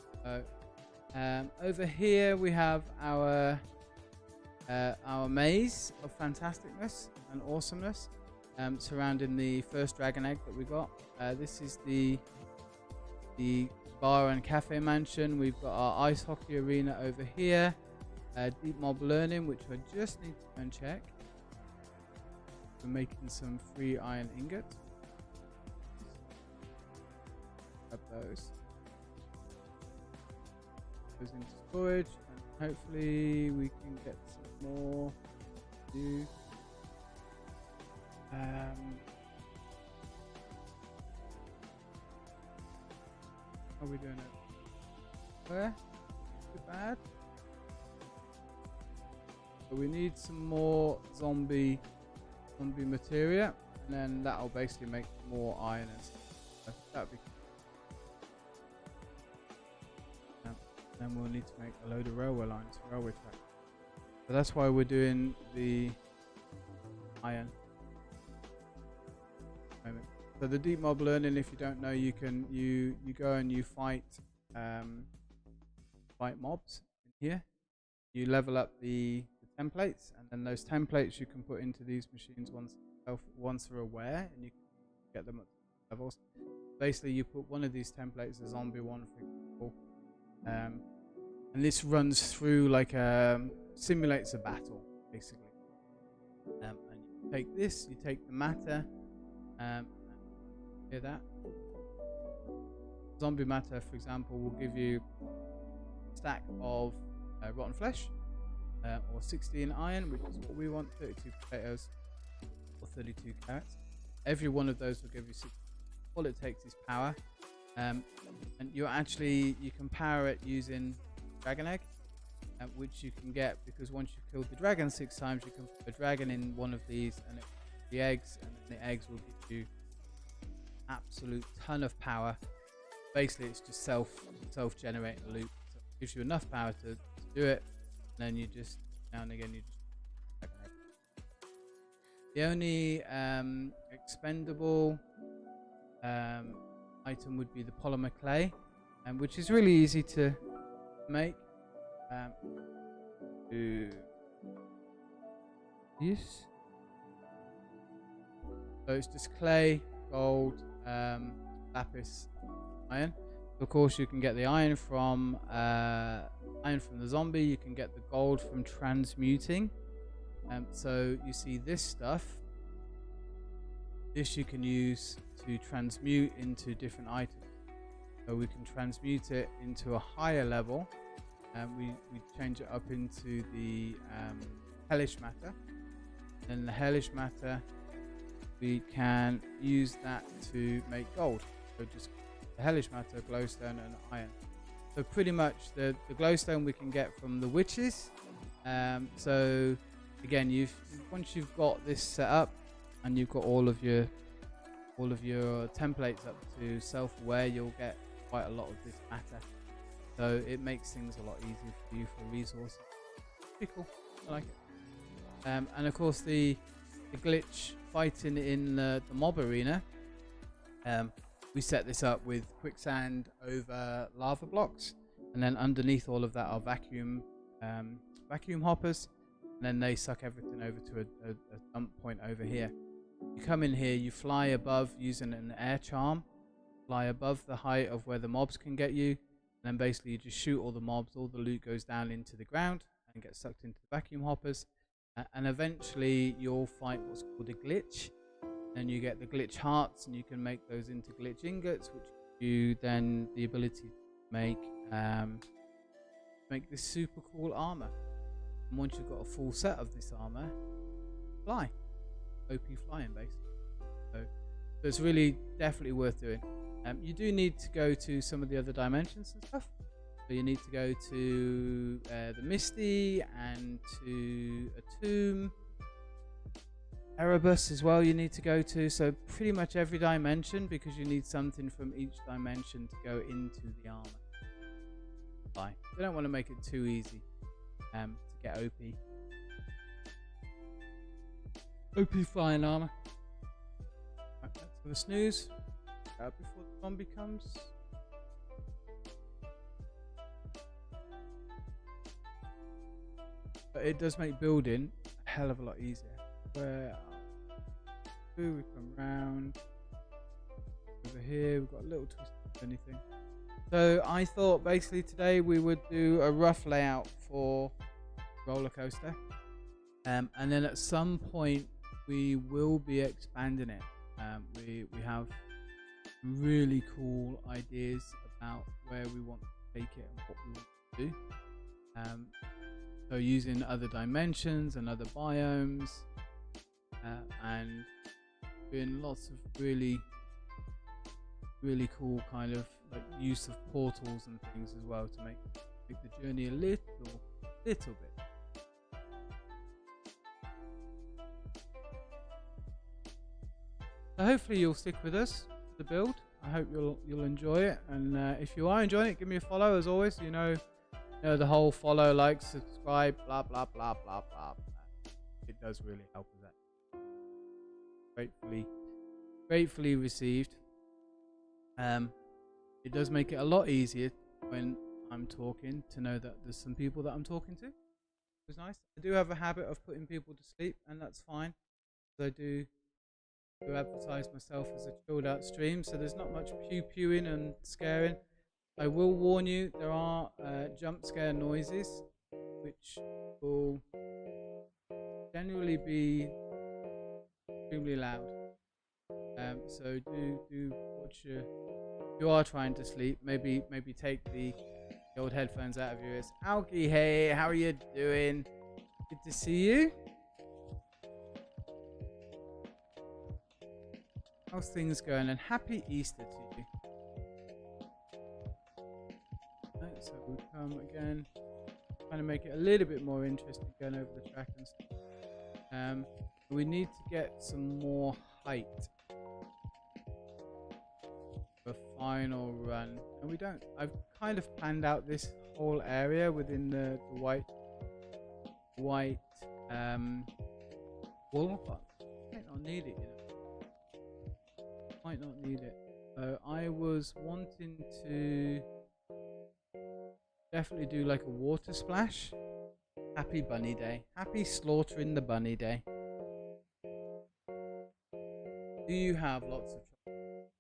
So over here we have our maze of fantasticness and awesomeness surrounding the first dragon egg that we got. This is the bar and cafe mansion. We've got our ice hockey arena over here. Deep mob learning, which I just need to go and check. We're making some free iron ingots. Grab those. Goes into storage, and hopefully we can get some more to do. How are we doing it? Where? Too bad. But we need some more zombie zombie materia, and then that'll basically make more iron and stuff. So that'd be then we'll need to make a load of railway lines, railway tracks. So that's why we're doing the iron. So the deep mob learning, if you don't know, you can you go and you fight mobs in here. You level up the templates, and then those templates you can put into these machines once they're aware, and you can get them at levels. Basically, you put one of these templates, a zombie one, for example, and this runs through like simulates a battle, basically. And you take this, you take the matter, and hear that? Zombie matter, for example, will give you a stack of rotten flesh, or 16 iron, which is what we want, 32 potatoes, or 32 carrots. Every one of those will give you 6. All it takes is power, and you can power it using dragon egg, which you can get because once you've killed the dragon 6 times, you can put a dragon in one of these, and the eggs, and the eggs will give you absolute ton of power. Basically, it's just self-generating a loop, so it gives you enough power to do it, and then you just now and again you just dragon egg. The only expendable item would be the polymer clay, which is really easy to make. Yes. So it's just clay, gold, lapis, iron. Of course, you can get the iron from the zombie. You can get the gold from transmuting. So you see this stuff. This you can use to transmute into different items. So we can transmute it into a higher level, and we change it up into the hellish matter. And the hellish matter, we can use that to make gold. So just the hellish matter, glowstone, and iron. So pretty much the glowstone we can get from the witches. So again, once you've got this set up and you've got all of your templates up to self-aware, you'll get quite a lot of this matter. So it makes things a lot easier for you for resources. Pretty cool. I like it. And of course the glitch fighting in the mob arena, we set this up with quicksand over lava blocks, and then underneath all of that are vacuum hoppers, and then they suck everything over to a dump point over here. You come in here, you fly above using an air charm, fly above the height of where the mobs can get you, and then basically you just shoot all the mobs, all the loot goes down into the ground and gets sucked into the vacuum hoppers, and eventually you'll fight what's called a glitch, and you get the glitch hearts, and you can make those into glitch ingots, which give you then the ability to make this super cool armor. And once you've got a full set of this armor, fly. OP flying, basically. So it's really definitely worth doing. You do need to go to some of the other dimensions and stuff. So you need to go to the Misty, and to a tomb. Erebus as well you need to go to. So pretty much every dimension, because you need something from each dimension to go into the armor. Bye. They don't want to make it too easy to get OP. OP flying armor. Right, let's have a snooze before the zombie comes. But it does make building a hell of a lot easier. Where we come round over here, we've got a little twist of anything. So I thought basically today we would do a rough layout for Rollercoaster, and then at some point we will be expanding it. We have really cool ideas about where we want to take it and what we want to do. So using other dimensions and other biomes, and doing lots of really cool kind of like use of portals and things as well to make the journey a little bit. So hopefully you'll stick with us for the build. I hope you'll enjoy it, and if you are enjoying it, give me a follow as always. You know the whole follow, like, subscribe, blah blah blah blah blah. It does really help with that. Gratefully received. It does make it a lot easier when I'm talking to know that there's some people that I'm talking to. It's nice. I do have a habit of putting people to sleep, and that's fine. I do advertise myself as a chilled out stream, so there's not much pew-pewing and scaring. I will warn you, there are jump scare noises, which will generally be extremely loud. So do watch your. If you are trying to sleep, maybe take the old headphones out of your ears. Alki, hey, how are you doing? Good to see you. How's things going? And happy Easter to you. Right, so we'll come again, trying to make it a little bit more interesting going over the track and stuff. We need to get some more height for a final run, and we don't. I've kind of planned out this whole area within the white wool, but I might not need it, you know. Might not need it. So I was wanting to definitely do like a water splash. Happy bunny day. Happy slaughtering the bunny day. Do you have lots of trouble?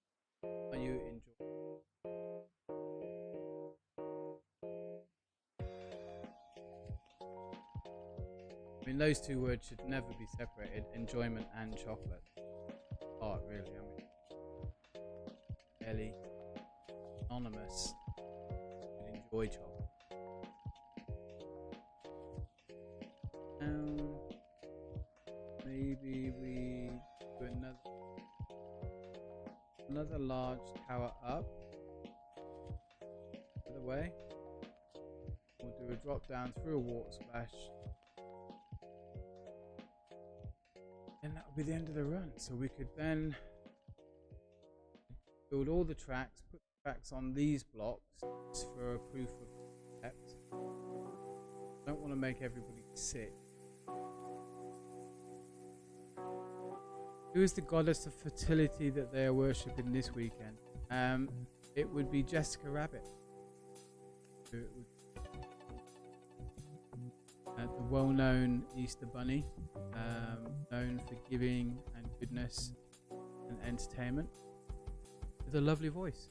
Are you enjoying? I mean, those two words should never be separated. Enjoyment and chocolate. Oh, really? I mean, fairly anonymous. You enjoy chocolate. Maybe we do another large tower up. By the way, we'll do a drop down through a water splash, and that will be the end of the run. So we could then build all the tracks, put the tracks on these blocks for a proof of concept. I don't want to make everybody sick. Who is the goddess of fertility that they are worshipping this weekend? It would be Jessica Rabbit. The well-known Easter Bunny, known for giving and goodness and entertainment, with a lovely voice.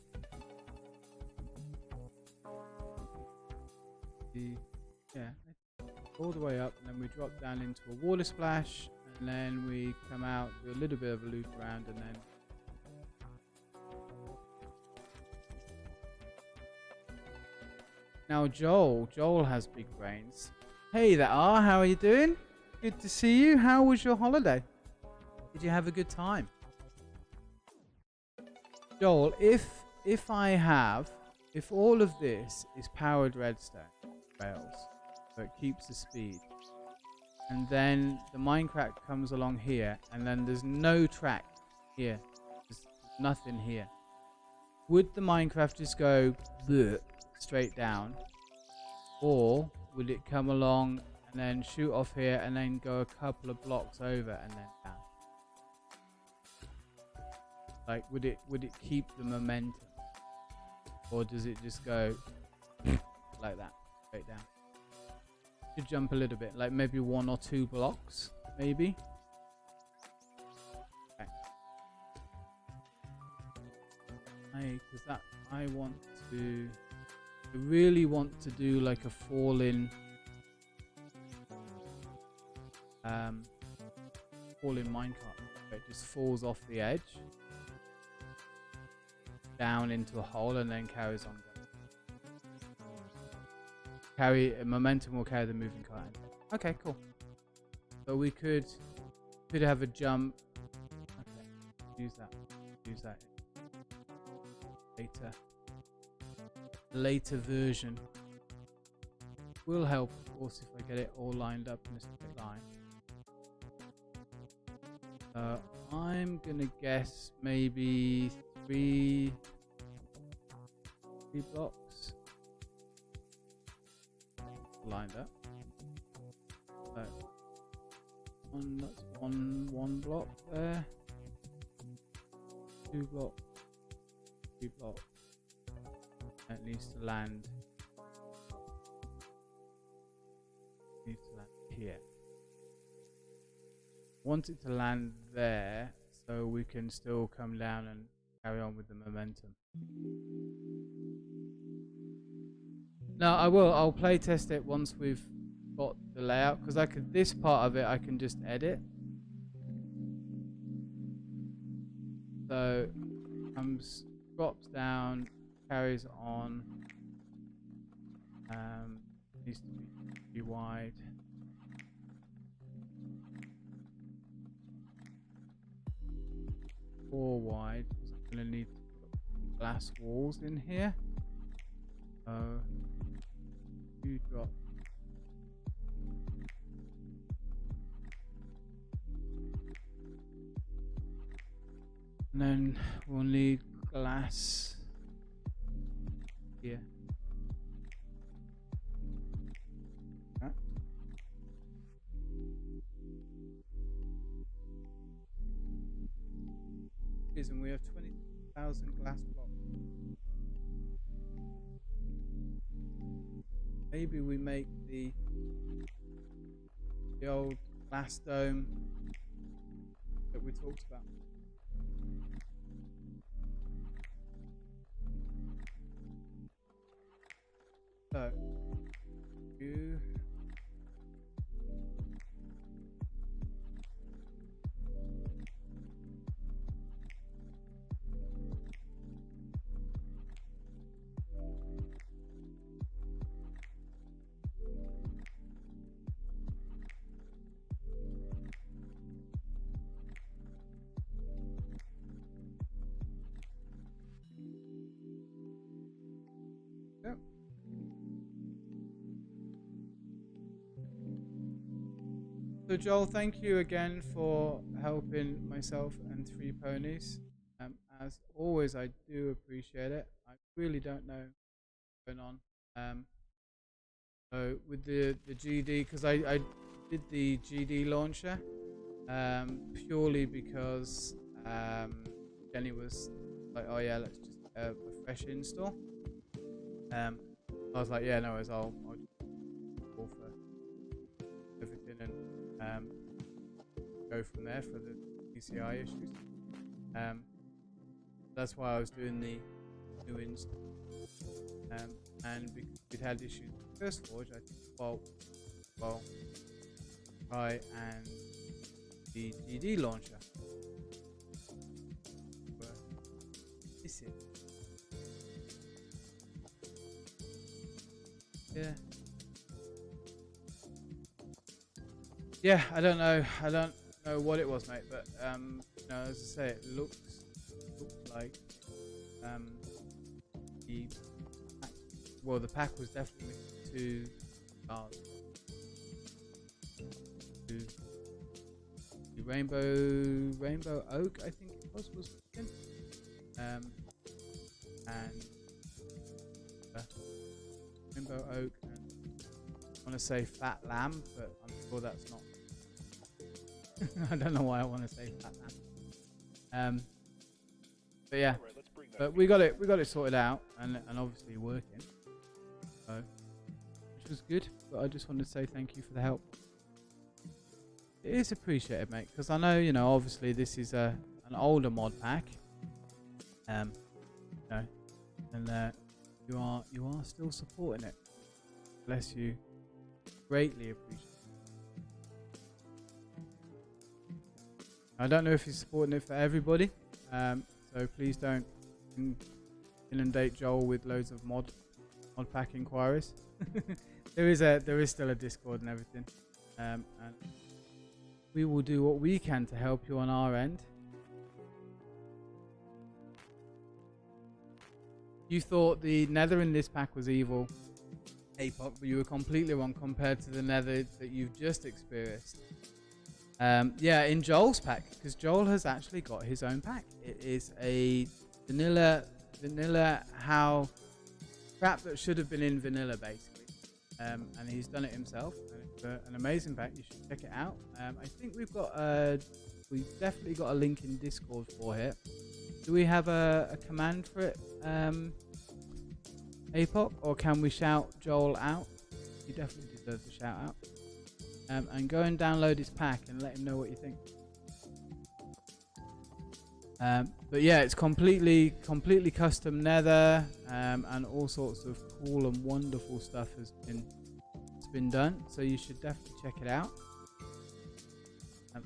All the way up, and then we drop down into a water splash. And then we come out, do a little bit of a loop around, and then now Joel has big brains. Hey there, how are you doing? Good to see you. How was your holiday? Did you have a good time? Joel, if all of this is powered redstone rails, so it keeps the speed, and then the Minecraft comes along here, and then there's no track here. There's nothing here. Would the Minecraft just go straight down? Or would it come along and then shoot off here and then go a couple of blocks over and then down? Like, would it keep the momentum? Or does it just go like that, straight down? Should jump a little bit, like maybe 1 or 2 blocks, maybe. Okay. Because that I really want to do like a fall-in minecart. It just falls off the edge down into a hole and then carries on. Momentum will carry the moving cart. Okay, cool. So we could have a jump. Okay, use that later version. Will help, of course, if I get it all lined up in a straight line. I'm gonna guess maybe three blocks lined up. So that's one block there. 2 blocks, 3 blocks. It needs to land. Here. Want it to land there so we can still come down and carry on with the momentum. Now I'll play test it once we've got the layout, because this part of it I can just edit. So drops down, carries on, needs to be wide. Or wide, because I'm going to need to put glass walls in here. So, 2 drops. And then we'll need glass here. And we have 20,000 glass blocks. Maybe we make the old glass dome that we talked about. So you So Joel, thank you again for helping myself and 3 ponies. As always, I do appreciate it. I really don't know what's going on. So with the GD, because I did the GD launcher purely because Jenny was like, oh yeah, let's just a fresh install. I was like, yeah, no worries, I'll just go for everything and go from there for the PCI issues. That's why I was doing the new install. And because we'd had issues with First Forge, I think, well, try and the GD launcher. Is it? Yeah, I don't know what it was, mate, but you know, as I say, it looked like the pack was definitely too large. The rainbow oak, I think it was missing. And rainbow oak, and I want to say fat lamb, but I'm sure that's not. I don't know why I want to say fat lamb. But yeah, but we got it sorted out, and obviously working. So, which was good. But I just wanted to say thank you for the help. It is appreciated, mate, because I know, you know, obviously this is an older mod pack. You know, and you are still supporting it. Bless you. Greatly appreciate it. I don't know if you're supporting it for everybody, so please don't inundate Joel with loads of mod pack inquiries. there is still a Discord and everything, and we will do what we can to help you on our end. You thought the nether in this pack was evil, Apop, but you were completely wrong compared to the nether that you've just experienced. Yeah, in Joel's pack, because Joel has actually got his own pack. It is a vanilla how crap that should have been in vanilla basically, and he's done it himself. And it's an amazing pack. You should check it out. I think we've definitely got a link in Discord for it. Do we have a command for it, APOC, or can we shout Joel out? He definitely deserves a shout out. And go and download his pack and let him know what you think. But yeah, it's completely custom nether, and all sorts of cool and wonderful stuff has been done. So you should definitely check it out.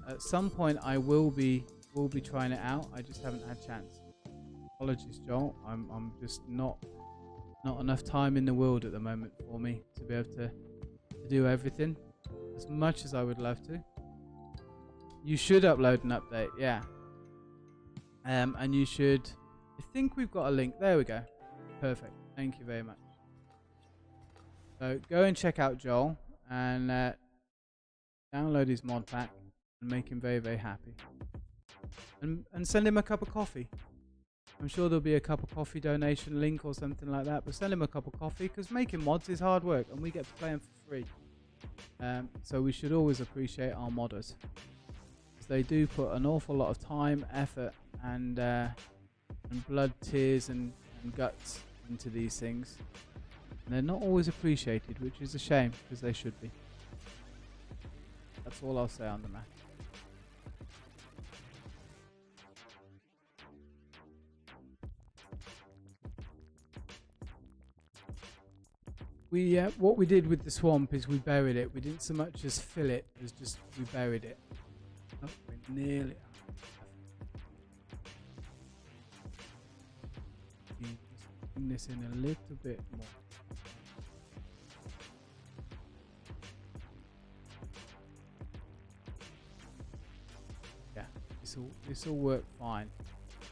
At some point, I will be trying it out. I just haven't had a chance. Apologies, Joel. I'm just not enough time in the world at the moment for me to be able to do everything as much as I would love to. You should upload an update, yeah. And you should. I think we've got a link. There we go. Perfect. Thank you very much. So go and check out Joel and download his mod pack and make him very, very happy. And send him a cup of coffee. I'm sure there'll be a cup of coffee donation link or something like that. But send him a cup of coffee, because making mods is hard work and we get to play them for free. So we should always appreciate our modders, because they do put an awful lot of time, effort, and blood, tears, and guts into these things. And they're not always appreciated, which is a shame, because they should be. That's all I'll say on the matter. What we did with the swamp is we buried it. We didn't so much as fill it as just we buried it. Oh, we're nearly. Just bring this in a little bit more. Yeah, this will work fine,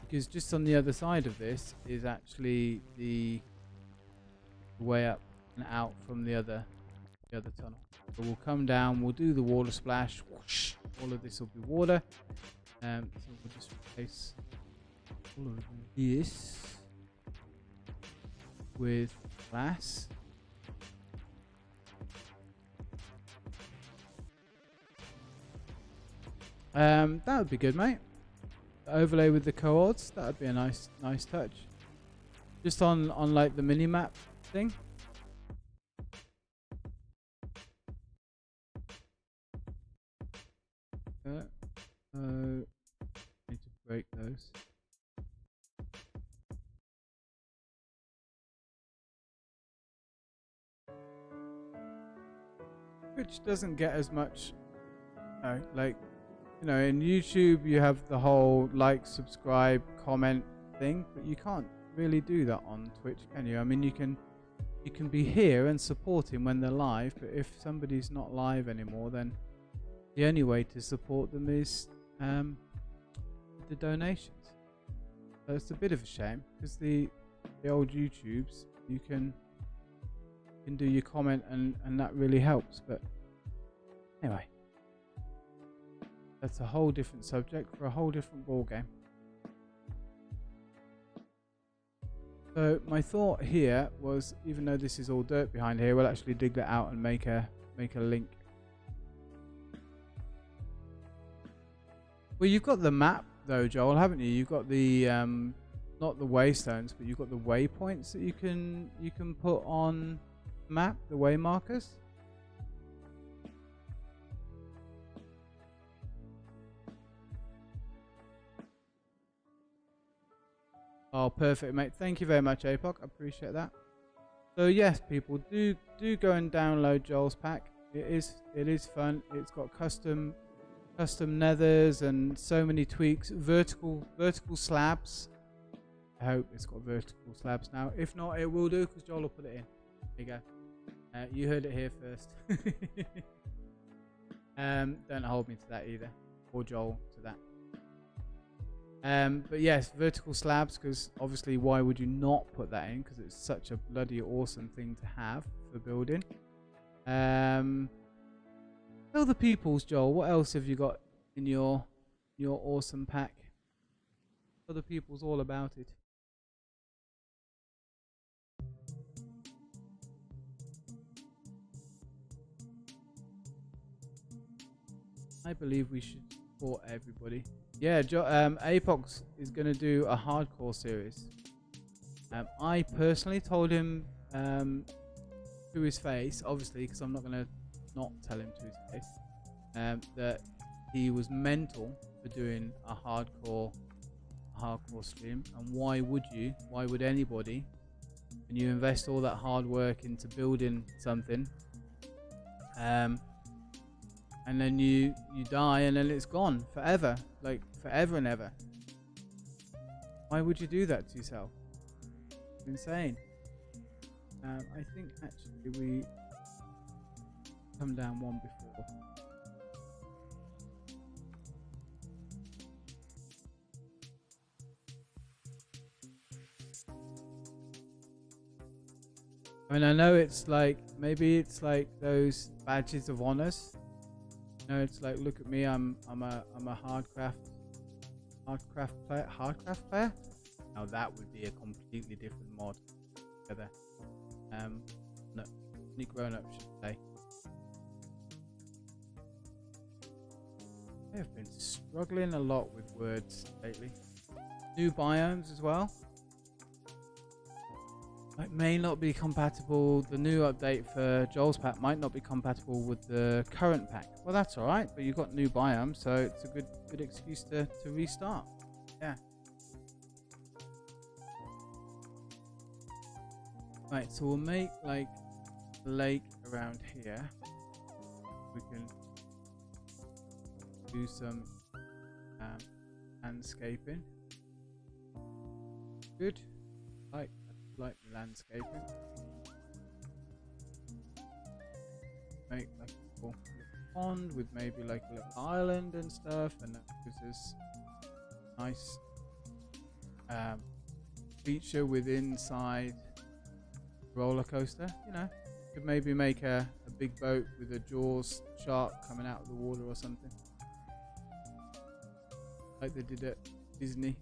because just on the other side of this is actually the way up and out from the other tunnel. So we'll come down, we'll do the water splash, whoosh, all of this will be water. So we'll just replace all of this with glass. That would be good, mate. The overlay with the coords, that would be a nice touch. Just on like the mini map thing. Need to break those. Which doesn't get as much, like, you know, in YouTube you have the whole like, subscribe, comment thing, but you can't really do that on Twitch, can you? I mean, you can be here and supporting when they're live, but if somebody's not live anymore, then the only way to support them is the donations. So it's a bit of a shame, because the old YouTubes, you can do your comment and that really helps. But anyway, that's a whole different subject for a whole different ball game. So my thought here was, even though this is all dirt behind here, we'll actually dig that out and make a link. Well, you've got the map though, Joel, haven't you? You've got the not the waystones, but you've got the waypoints that you can put on the map, the way markers. Oh, perfect, mate. Thank you very much, APOC. I appreciate that. So yes, people, do go and download Joel's pack. It is fun. It's got custom nethers and so many tweaks. Vertical slabs. I hope it's got vertical slabs now. If not, it will do, because Joel will put it in. There you go. You heard it here first. Don't hold me to that either, or Joel to that. But yes, vertical slabs, because obviously why would you not put that in, because it's such a bloody awesome thing to have for building. Tell the peoples, Joel, what else have you got in your awesome pack. Other people's all about it. I believe we should support everybody. Yeah, Apox is going to do a hardcore series. I personally told him to his face, obviously, because I'm not going to not tell him to his face, that he was mental for doing a hardcore stream. And why would you? Why would anybody? When you invest all that hard work into building something, and then you die and then it's gone forever, like forever and ever. Why would you do that to yourself? It's insane. I think actually we come down one before. And I know it's like, maybe it's like those badges of honors. You know, it's like, look at me, I'm a hardcraft player. Now that would be a completely different mod together. No, any grown up should say. I have been struggling a lot with words lately. New biomes as well. It may not be compatible. The new update for Joel's pack might not be compatible with the current pack. Well, that's all right, but you've got new biomes, so it's a good excuse to restart. Yeah. Right, so we'll make like a lake around here. We can do some landscaping. Good. Like landscaping. Make like a little pond with maybe like a little island and stuff, and that gives us a nice feature with inside roller coaster. You know, could maybe make a big boat with a Jaws shark coming out of the water or something, like they did at Disney.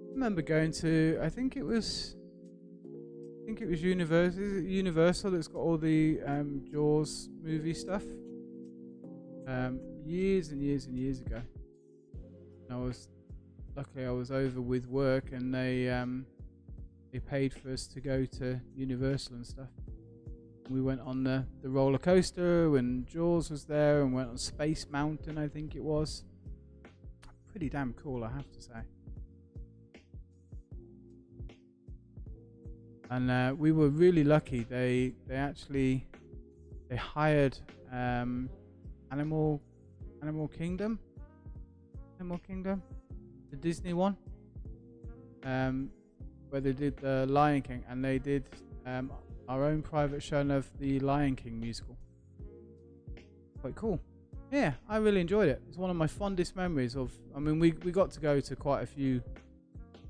I remember going to, I think it was Universal that's got all the Jaws movie stuff, years and years and years ago. And luckily I was over with work, and they paid for us to go to Universal and stuff. We went on the roller coaster, and Jaws was there, and went on Space Mountain, I think it was. Pretty damn cool, I have to say. And we were really lucky. They hired Animal Kingdom, the Disney one, where they did the Lion King, and they did our own private show of the Lion King musical. Quite cool. Yeah, I really enjoyed it. It's one of my fondest memories of. I mean, we got to go to quite a few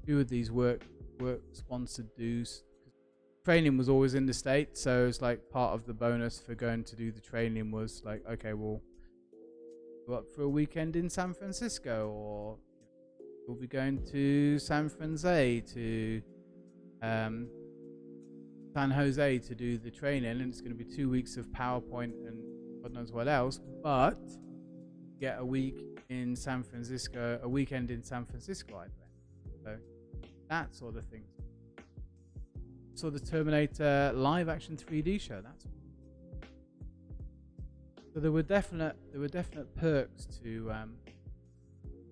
of these work sponsored dues. Training was always in the States, so it's like part of the bonus for going to do the training was like, okay, we'll go up for a weekend in San Francisco, or we'll be going to San Jose to do the training, and it's going to be 2 weeks of PowerPoint and God knows what else, but get a week in San Francisco, a weekend in San Francisco, I think. So that sort of thing. Saw the Terminator live action 3D show. So there were definite perks to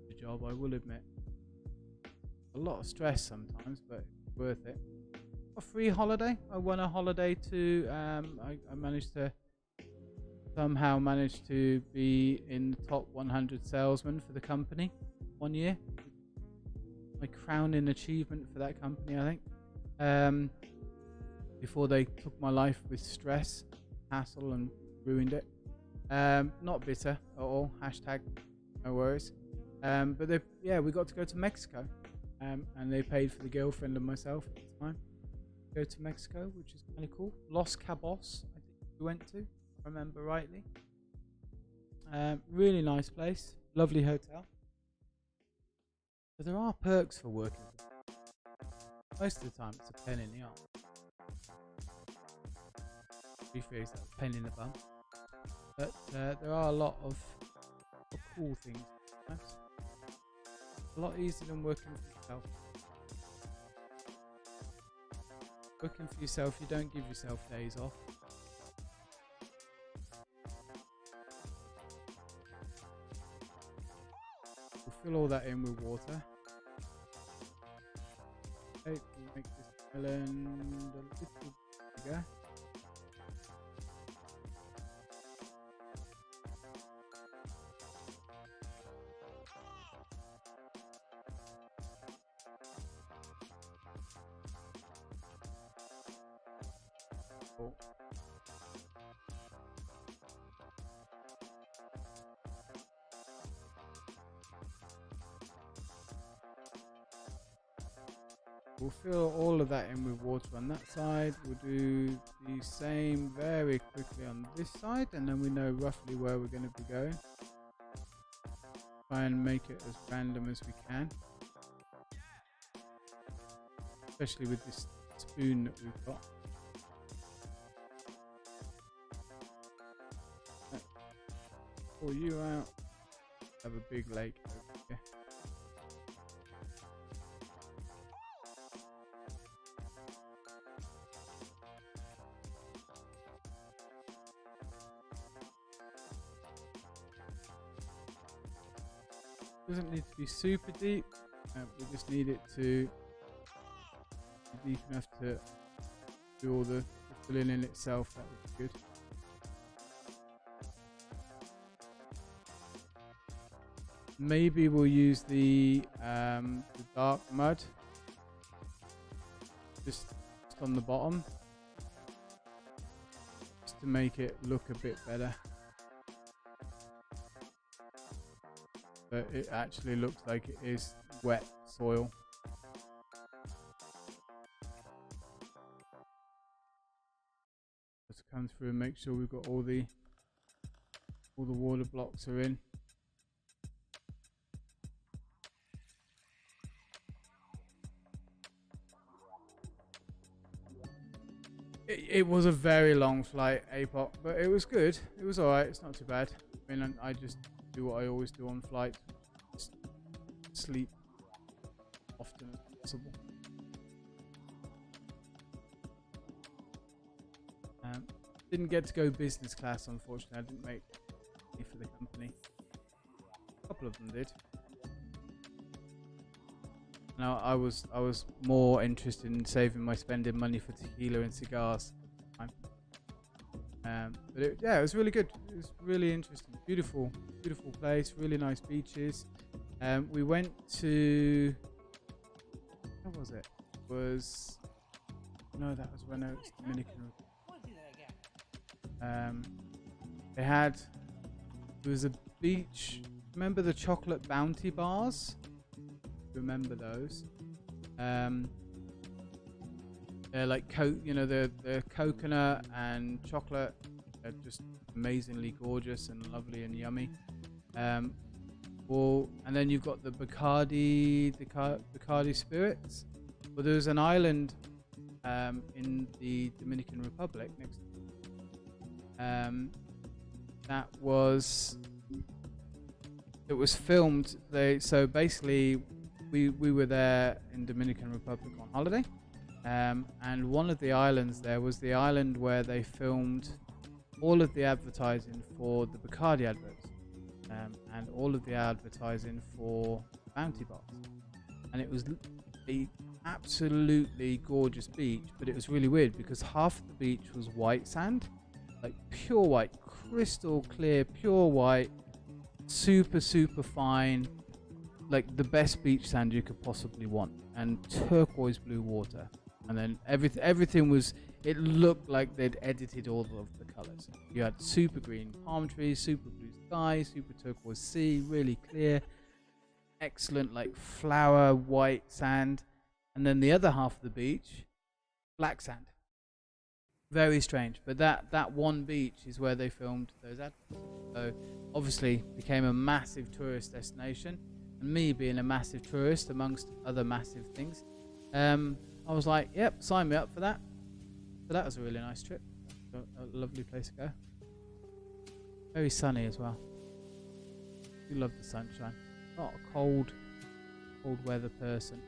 the job, I will admit. A lot of stress sometimes, but worth it. A free holiday. I won a holiday to I managed to somehow be in the top 100 salesmen for the company 1 year. My crowning achievement for that company, I think. Before they took my life with stress, hassle, and ruined it. Not bitter at all. Hashtag no worries. But we got to go to Mexico, and they paid for the girlfriend and myself at the time. Go to Mexico, which is kind of cool. Los Cabos, I think we went to, if I remember rightly. Really nice place, lovely hotel. But there are perks for working. Most of the time, it's a pain in the arse. Rephrase that, pain in the bum. But there are a lot of cool things. A lot easier than working for yourself. Working for yourself, you don't give yourself days off. We'll fill all that in with water. Okay, we'll make this melon a little bigger. Cool. We'll fill all of that in with water on that side. We'll do the same very quickly on this side, and then we know roughly where we're going to be going. Try and make it as random as we can, especially with this spoon that we've got. Pull you out. Have a big lake over here. Doesn't need to be super deep. We just need it to be deep enough to do all the filling in itself. That would be good. Maybe we'll use the dark mud just on the bottom, just to make it look a bit better. But it actually looks like it is wet soil. Let's come through and make sure we've got all the water blocks are in. It was a very long flight, APOC, but it was good. It was alright. It's not too bad. I mean, I just do what I always do on flight. Just sleep often as possible. Didn't get to go business class, unfortunately. I didn't make money for the company. A couple of them did. Now I was more interested in saving my spending money for tequila and cigars. But it was really good. It was really interesting. Beautiful place. Really nice beaches. We went to, what was it? That was when I was Dominican. There was a beach. Remember the chocolate bounty bars? Remember those? They're like they're coconut and chocolate. They're just amazingly gorgeous and lovely and yummy. And then you've got the Bacardi spirits. Well, there's an island in the Dominican Republic next to it was filmed. So basically we were there in Dominican Republic on holiday, and one of the islands there was the island where they filmed all of the advertising for the Bacardi adverts, and all of the advertising for Bounty Bars. And it was a absolutely gorgeous beach, but it was really weird because half of the beach was white sand, like pure white, crystal clear, pure white, super fine, like the best beach sand you could possibly want, and turquoise blue water. And then everything was, it looked like they'd edited all of the colors. You had super green palm trees, super blue sky, super turquoise sea, really clear, excellent like flower white sand. And then the other half of the beach, black sand. Very strange. But that one beach is where they filmed those adverts. So obviously became a massive tourist destination. And me being a massive tourist amongst other massive things, I was like, yep, sign me up for that. So that was a really nice trip. A lovely place to go. Very sunny as well. I love the sunshine. Not a cold weather person.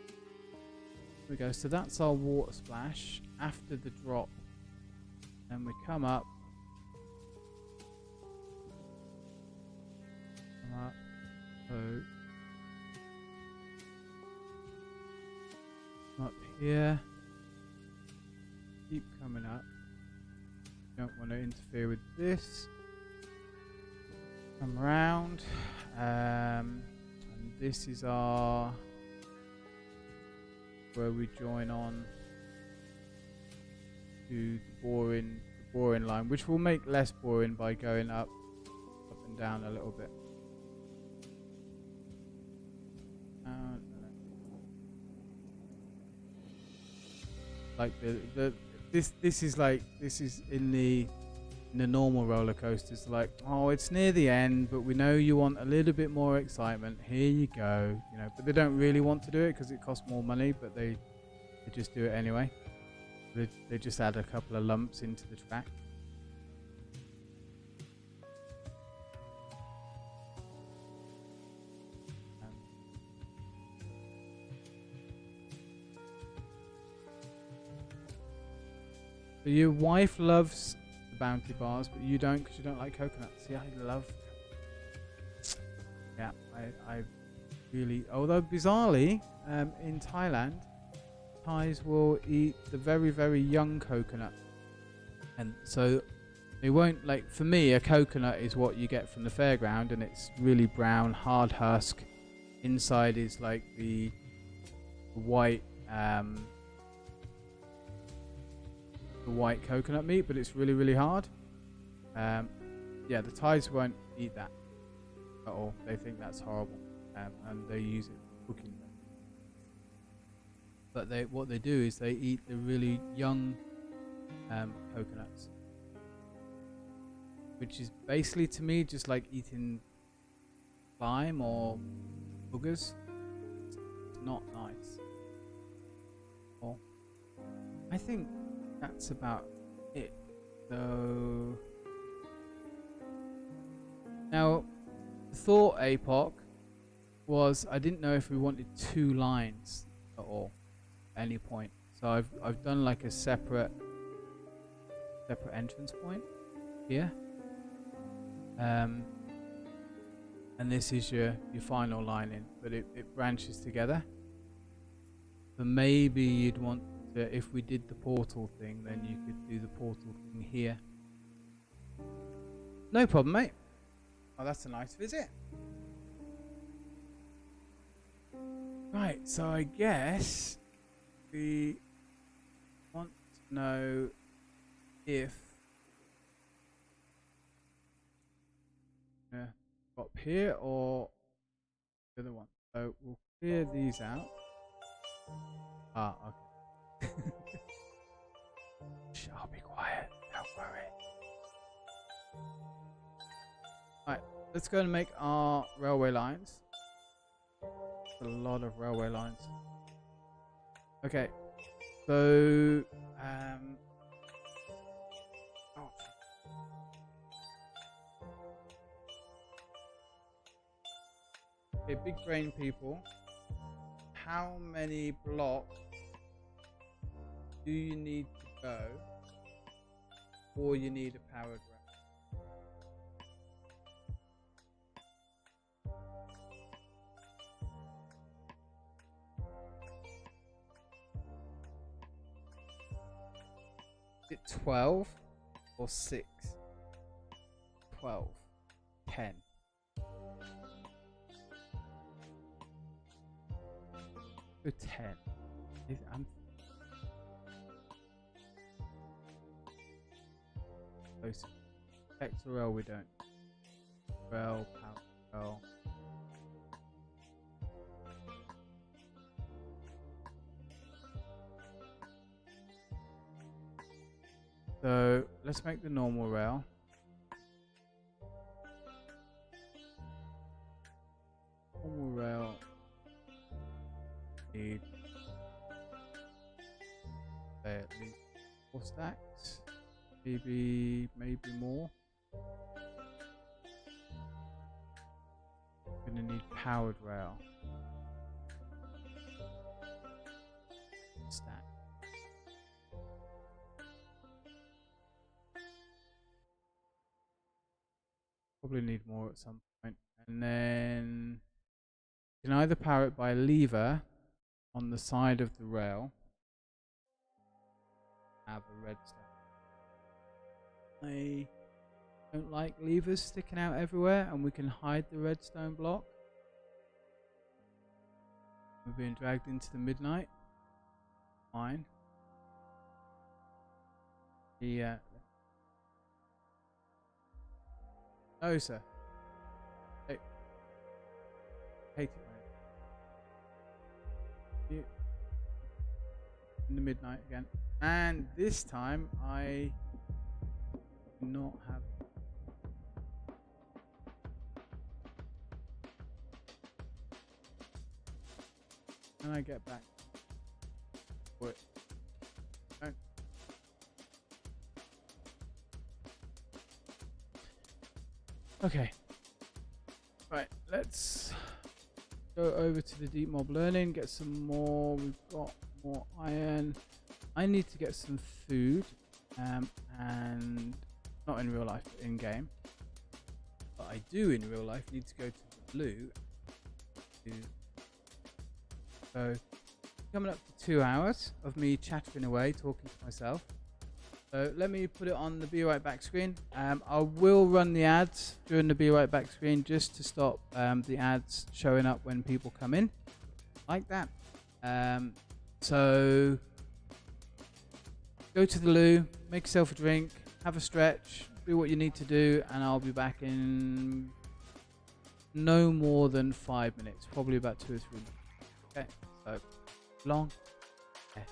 Here we go. So that's our water splash after the drop. And we come up. So up here. Keep coming up. Don't want to interfere with this. Come round. And this is our where we join on to the boring line, which will make less boring by going up and down a little bit. Like this is in the normal roller coasters, like, oh, it's near the end, but we know you want a little bit more excitement. Here you go, you know. But they don't really want to do it because it costs more money, but they just do it anyway. They just add a couple of lumps into the track. So your wife loves the Bounty bars, but you don't because you don't like coconuts. See, I love. Yeah, I really. Although bizarrely, in Thailand, Thais will eat the very, very young coconut, and so they won't like. For me, a coconut is what you get from the fairground, and it's really brown, hard husk. Inside is like the white. The white coconut meat, but it's really, really hard. Yeah, the Thais won't eat that at all. They think that's horrible, and they use it for cooking them. But what they do is they eat the really young coconuts, which is basically to me just like eating slime or boogers. It's not nice. Well, I think that's about it. So now the thought APOC was I didn't know if we wanted 2 lines at all at any point. So I've done like a separate entrance point here. And this is your final line in, but it branches together. So maybe you'd want if we did the portal thing, then you could do the portal thing here. No problem, mate. Oh, that's a nice visit. Right, so I guess we want to know if up here or the other one. So we'll clear these out. Ah, okay. Shh, I'll be quiet, don't worry. Alright, let's go and make our railway lines. A lot of railway lines. Okay, so okay, big brain people, how many blocks do you need to go or you need a powered rail? Is it 12 or 6? 12. 10. Go 10. I'm close. Vector rail we don't. Rail, power rail. So let's make the normal rail. Normal rail. Need at least 4 stacks. Maybe more. Gonna need powered rail. Stack. Probably need more at some point. And then you can either power it by a lever on the side of the rail. Have a redstone. I don't like levers sticking out everywhere, and we can hide the redstone block. We're being dragged into the midnight. Fine. Yeah. No, sir. Hey. Hate it, man. You. In the midnight again. And this time I do not have. Can I get back? What? No. Okay. Right, let's go over to the deep mob learning, get some more. We've got more iron. I need to get some food, and not in real life, but in game. But I do in real life need to go to the blue. So coming up to 2 hours of me chattering away, talking to myself. So let me put it on the Be Right Back screen. I will run the ads during the Be Right Back screen just to stop the ads showing up when people come in, like that. So go to the loo, make yourself a drink, have a stretch, do what you need to do, and I'll be back in no more than 5 minutes, probably about 2 or 3 minutes. Okay, so long. Okay.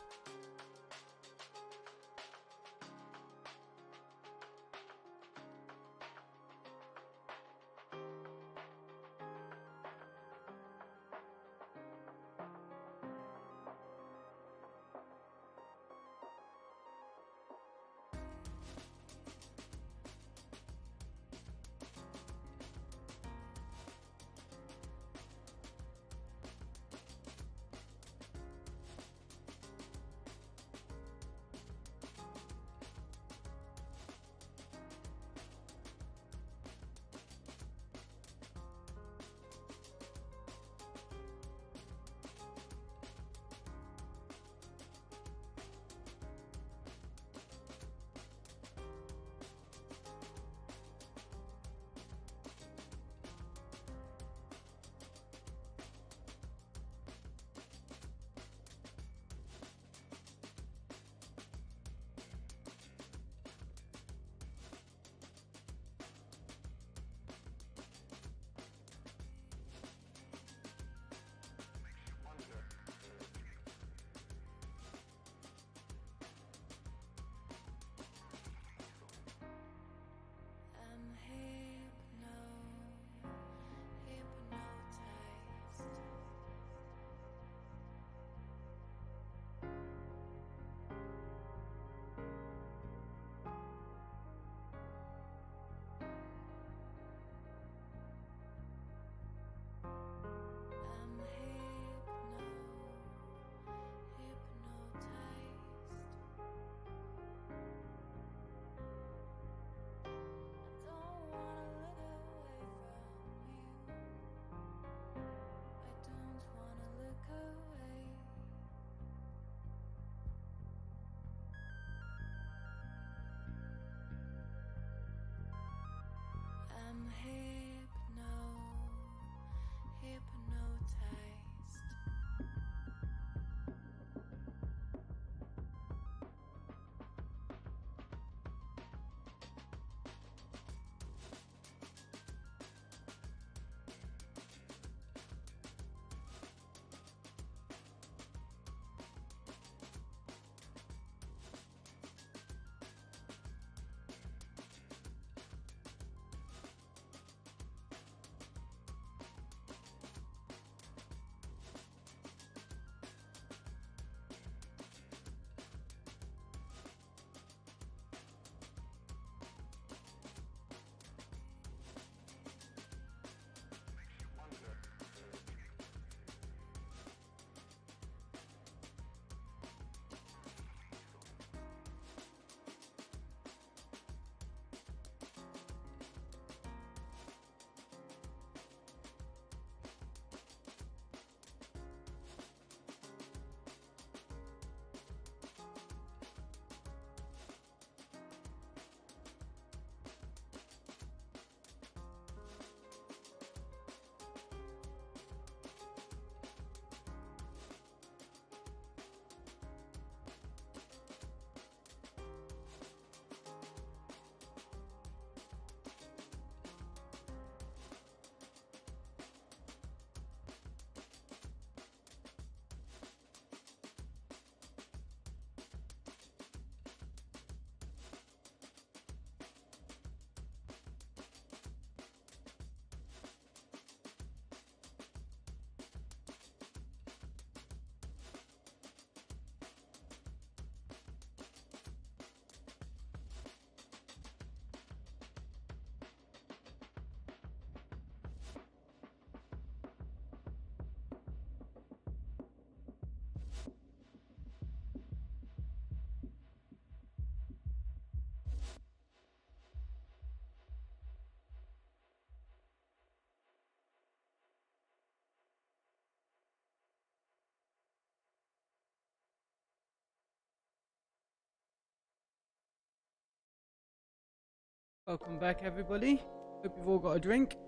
Welcome back, everybody. Hope you've all got a drink.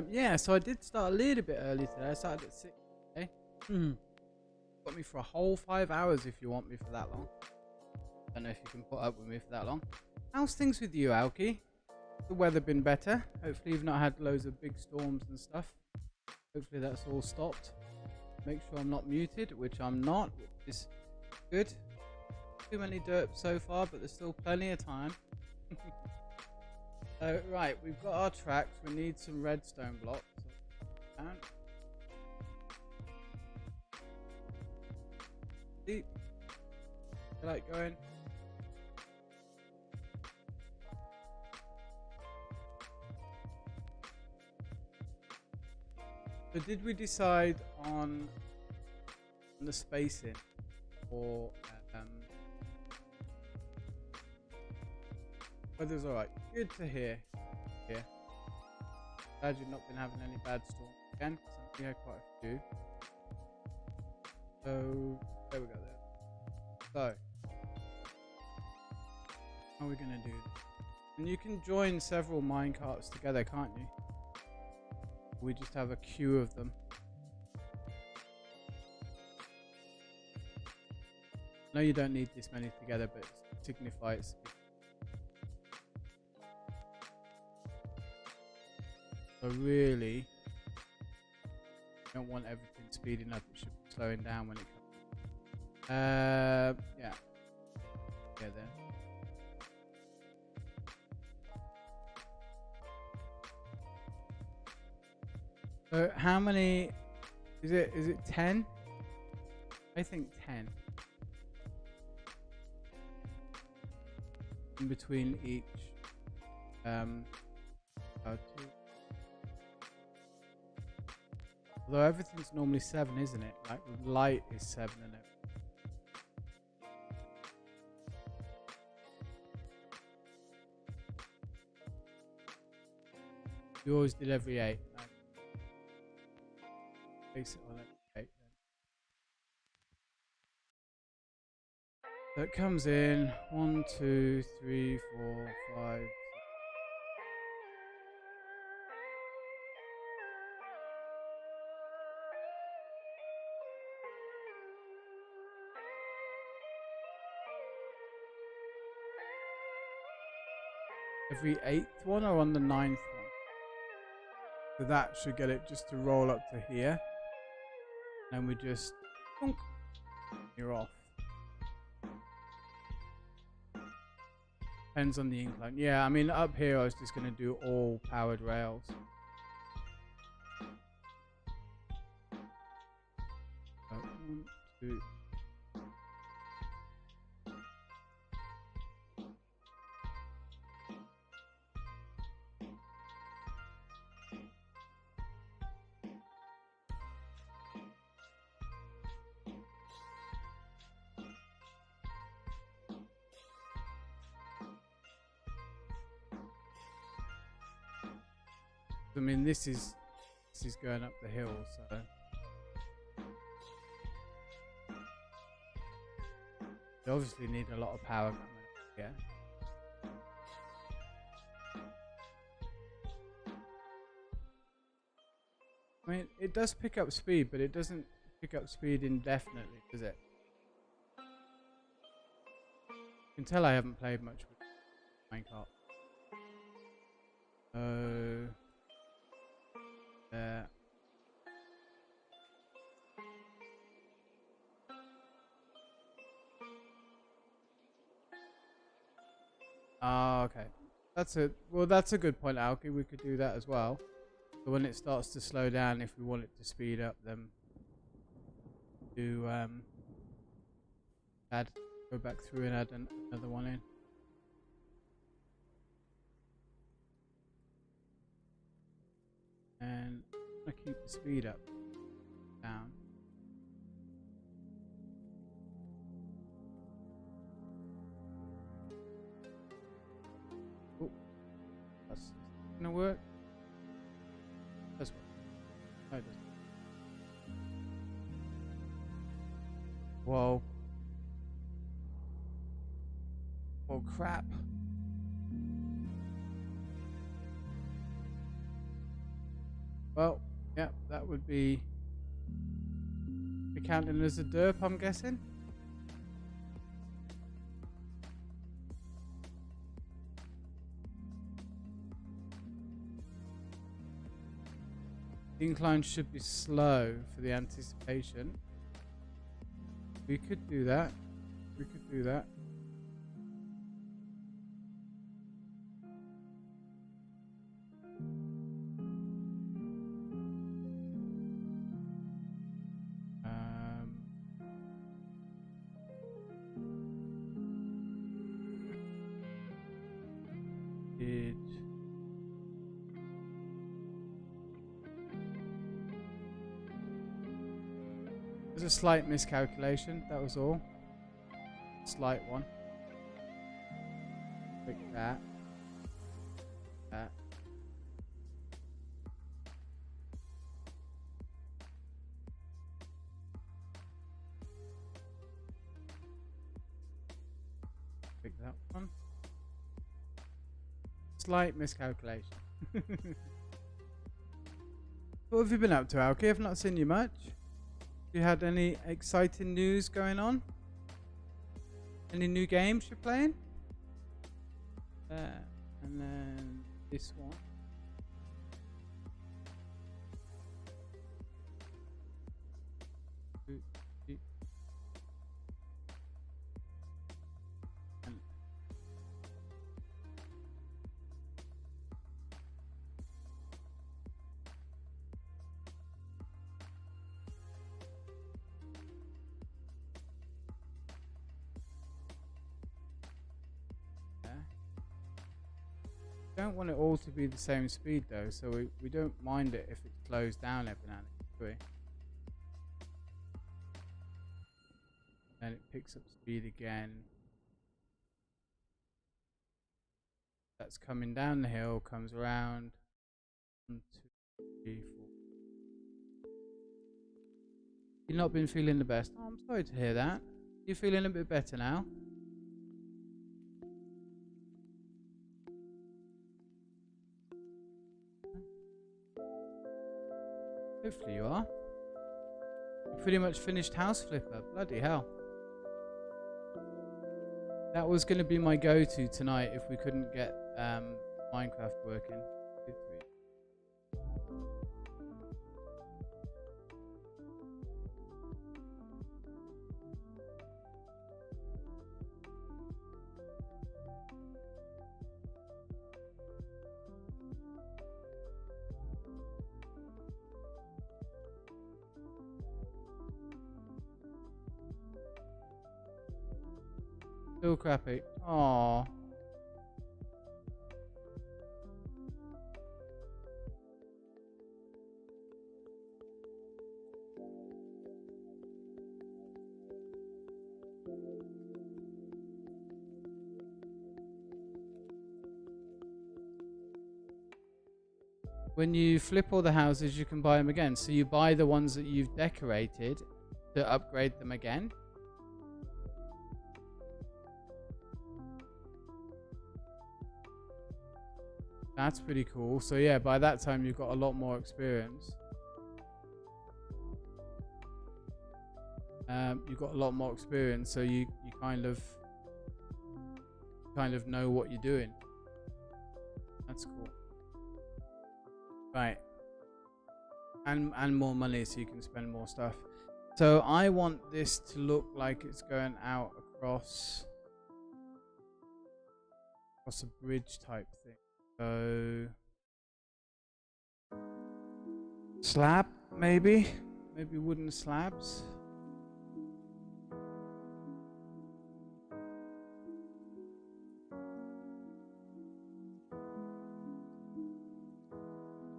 Yeah, so I did start a little bit early today. I started at 6 today. Got me for a whole 5 hours if you want me for that long. Don't know if you can put up with me for that long. How's things with you, Alki? The weather been better? Hopefully you've not had loads of big storms and stuff. Hopefully that's all stopped. Make sure I'm not muted, which I'm not, which is good. Too many derps so far, but there's still plenty of time. So, right, we've got our tracks. We need some redstone blocks. Down. Deep. I like going. So did we decide on the spacing or weather's alright? Good to hear. Glad you've not been having any bad storms again, because we had quite a few. So there we go there. So how are we gonna do this? And you can join several minecarts together, can't you? We just have a queue of them. No, you don't need this many together, but it signifies. So really, you don't want everything speeding up. It should be slowing down when it comes. Yeah. Yeah, then. So how many is it 10? I think 10 in between each two. Although everything's normally 7, isn't it? Like light is 7 in it. You always did every 8. No. Base it on every 8 then. So it comes in 1, 2, 3, 4, 5. Every 8th one or on the 9th one? So that should get it just to roll up to here. And we just bonk, you're off. Depends on the incline. Yeah, I mean up here I was just gonna do all powered rails. So 1, 2. I mean, this is going up the hill, so you obviously need a lot of power coming. Yeah. I mean, it does pick up speed, but it doesn't pick up speed indefinitely, does it? You can tell I haven't played much with Minecraft. There. Ah, okay. That's a good point, Alki. We could do that as well. So when it starts to slow down, if we want it to speed up, then do go back through and add another one in. And I keep the speed up, down. Oh, that's gonna work. Does work. No, it doesn't. Whoa. Oh crap. Well, yeah, that would be counting as a derp, I'm guessing. The incline should be slow for the anticipation. We could do that. We could do that. There's a slight miscalculation, that was all. Slight one. Click that. That. Click that one. Slight miscalculation. What have you been up to, Alki? I've not seen you much. You had any exciting news going on? Any new games you're playing? And then this one. Don't want it all to be the same speed though, so we don't mind it if it slows down every now and then, do we? Then it picks up speed again. That's coming down the hill, comes around. 1, 2, 3, 4. You've not been feeling the best. Oh, I'm sorry to hear that. You're feeling a bit better now? Hopefully you are. You pretty much finished House Flipper. Bloody hell. That was going to be my go-to tonight if we couldn't get Minecraft working. Still crappy. Aww. When you flip all the houses, you can buy them again. So you buy the ones that you've decorated to upgrade them again. That's pretty cool. So yeah, by that time you've got a lot more experience. You've got a lot more experience, so you kind of know what you're doing. That's cool. Right. And more money, so you can spend more stuff. So I want this to look like it's going out across a bridge type thing. So slab, maybe wooden slabs.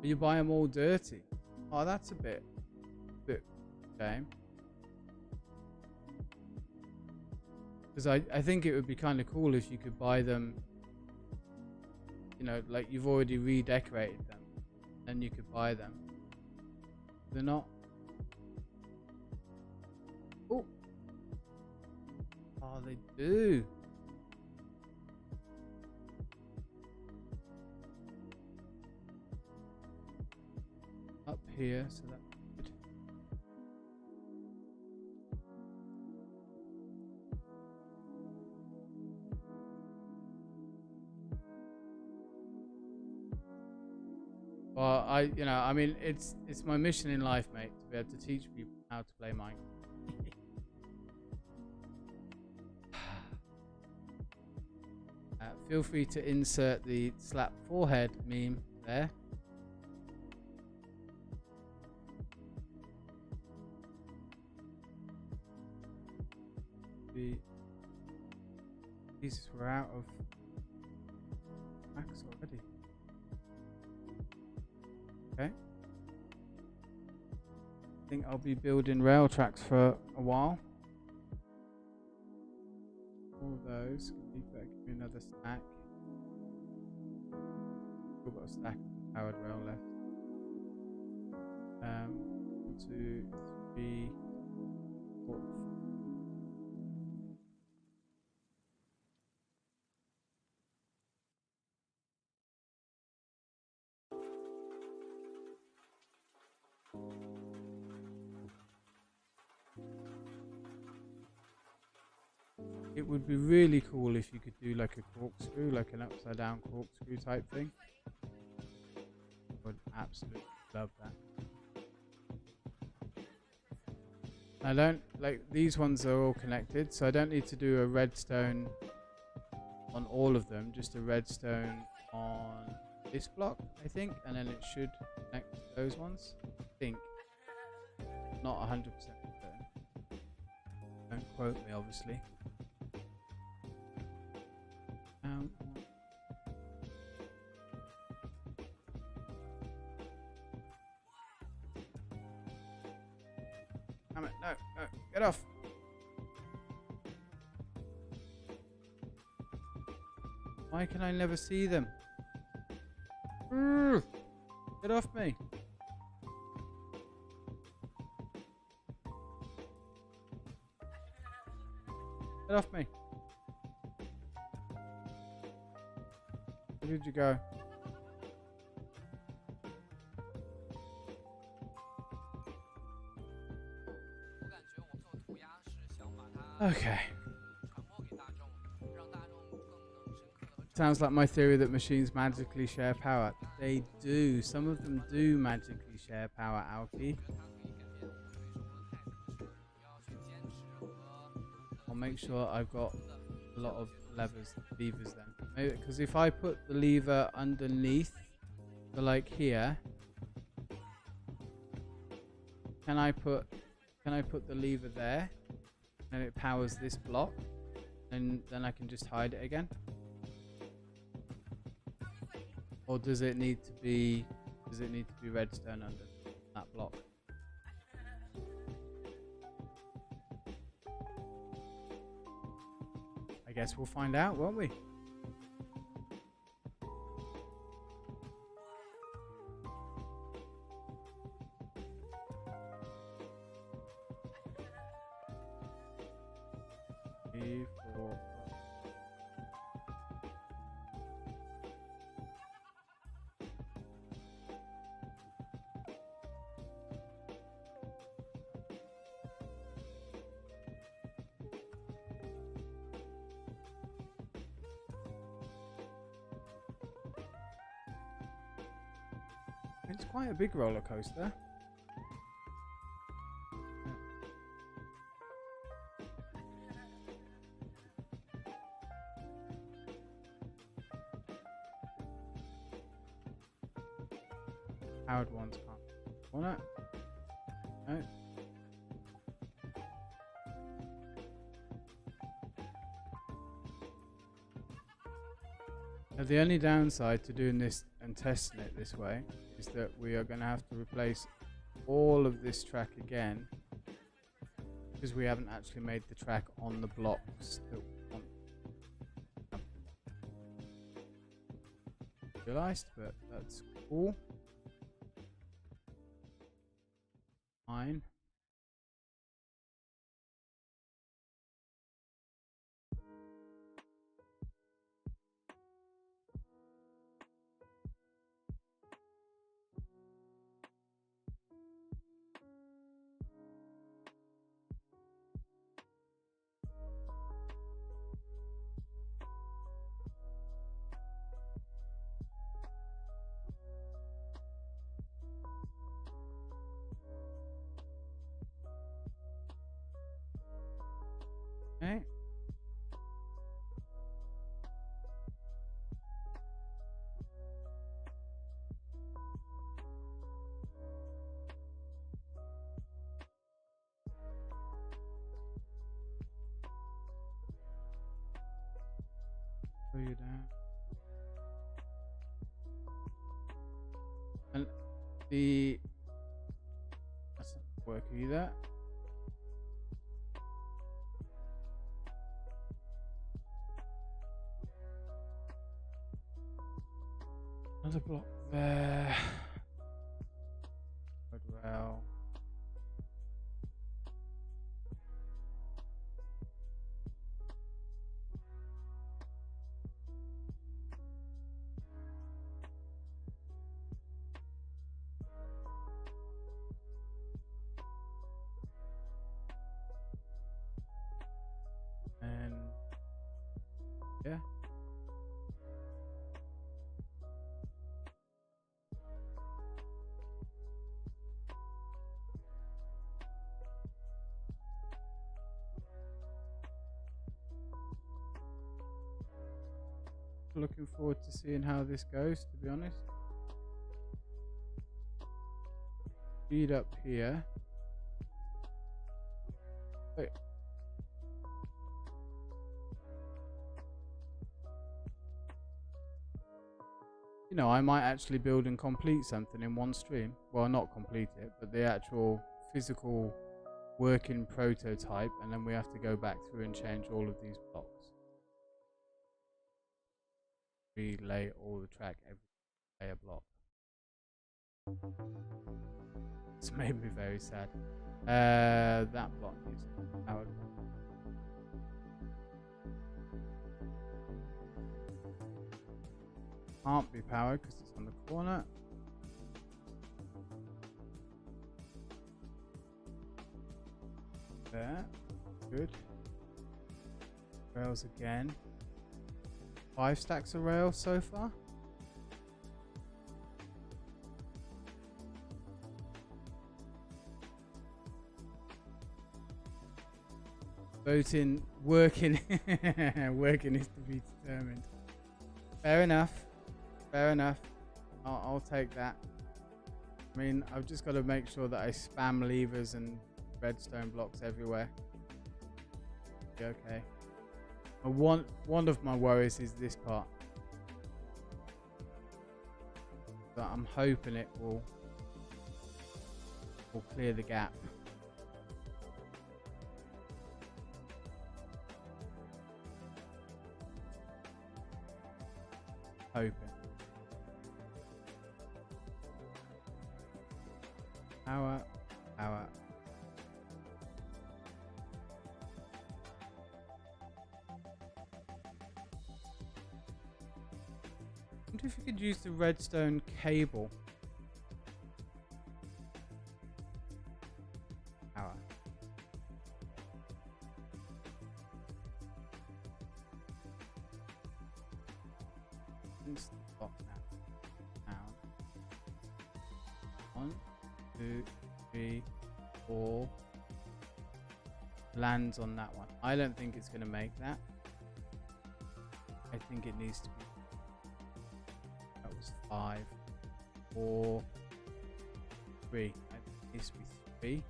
You buy them all dirty. Oh, that's a bit shame. Because I think it would be kind of cool if you could buy them, you know, like you've already redecorated them, then you could buy them. They're not. Oh, they do. here, so that's good. Well, I mean, it's my mission in life, mate, to be able to teach people how to play Minecraft. Feel free to insert the slap forehead meme there. Jesus, we're out of max already. Okay. I think I'll be building rail tracks for a while. All those. Give me another stack. Still got a stack of powered rail left. 1, 2, 3, 4. It would be really cool if you could do like a corkscrew, like an upside down corkscrew type thing. I would absolutely love that. I don't like these ones are all connected, so I don't need to do a redstone on all of them, just a redstone on this block, I think, and then it should connect to those ones. I think. Not 100% certain. Don't quote me, obviously. Damn it, no, get off. Why can I never see them? Get off me. Get off me. Where did you go? Okay. Sounds like my theory that machines magically share power. They do. Some of them do magically share power, Alki. I'll make sure I've got a lot of levers then. Maybe because if I put the lever underneath, so like here, can I put the lever there, and it powers this block, and then I can just hide it again? Or does it need to be redstone under that block? I guess we'll find out, won't we? It's quite a big roller coaster. Powered ones can't. Want it? No. Now, the only downside to doing this and testing it this way is that we are going to have to replace all of this track again because we haven't actually made the track on the blocks that we want. Realized, but that's cool. Fine. Slow you down. And that's not work either. Another block there. Rail. And yeah. Looking forward to seeing how this goes, to be honest. Speed up here. Wait. You know, I might actually build and complete something in one stream. Well, not complete it, but the actual physical working prototype, and then we have to go back through and change all of these blocks. Relay all the track, every layer block. It's made me very sad. That block is powered. Can't be powered because it's on the corner. There, good. Rails again. 5 stacks of rails so far. Voting, working, working is to be determined. Fair enough. Fair enough. I'll take that. I mean, I've just got to make sure that I spam levers and redstone blocks everywhere. Be okay. One of my worries is this part. But I'm hoping it will clear the gap. Hoping. Power. I wonder if you could use the redstone cable. Power. Instant block now. Down. 1, 2, 3, 4. Lands on that one. I don't think it's going to make that. I think it needs to be. That was 5, 4, 3. It needs to be 3.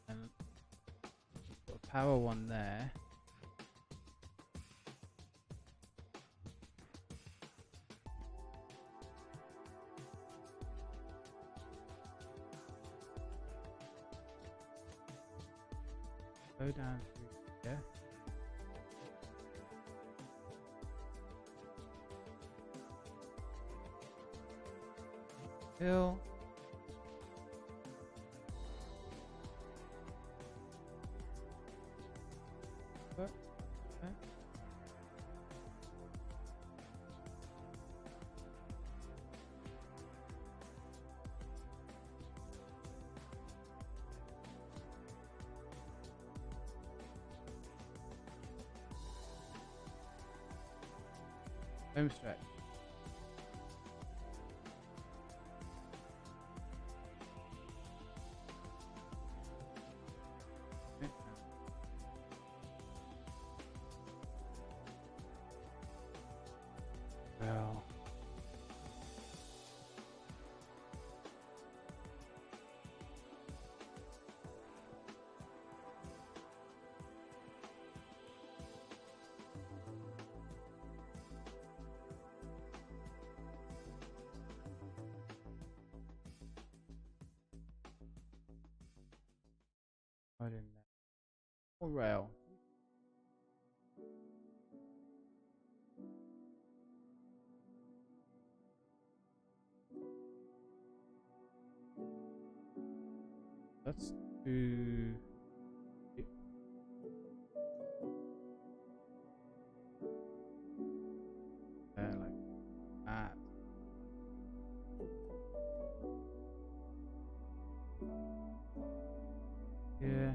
And put a power one there. Go down through here. Hill. Okay. Home stretch. Well. Right in there. Or rail. Let's do like that. Yeah.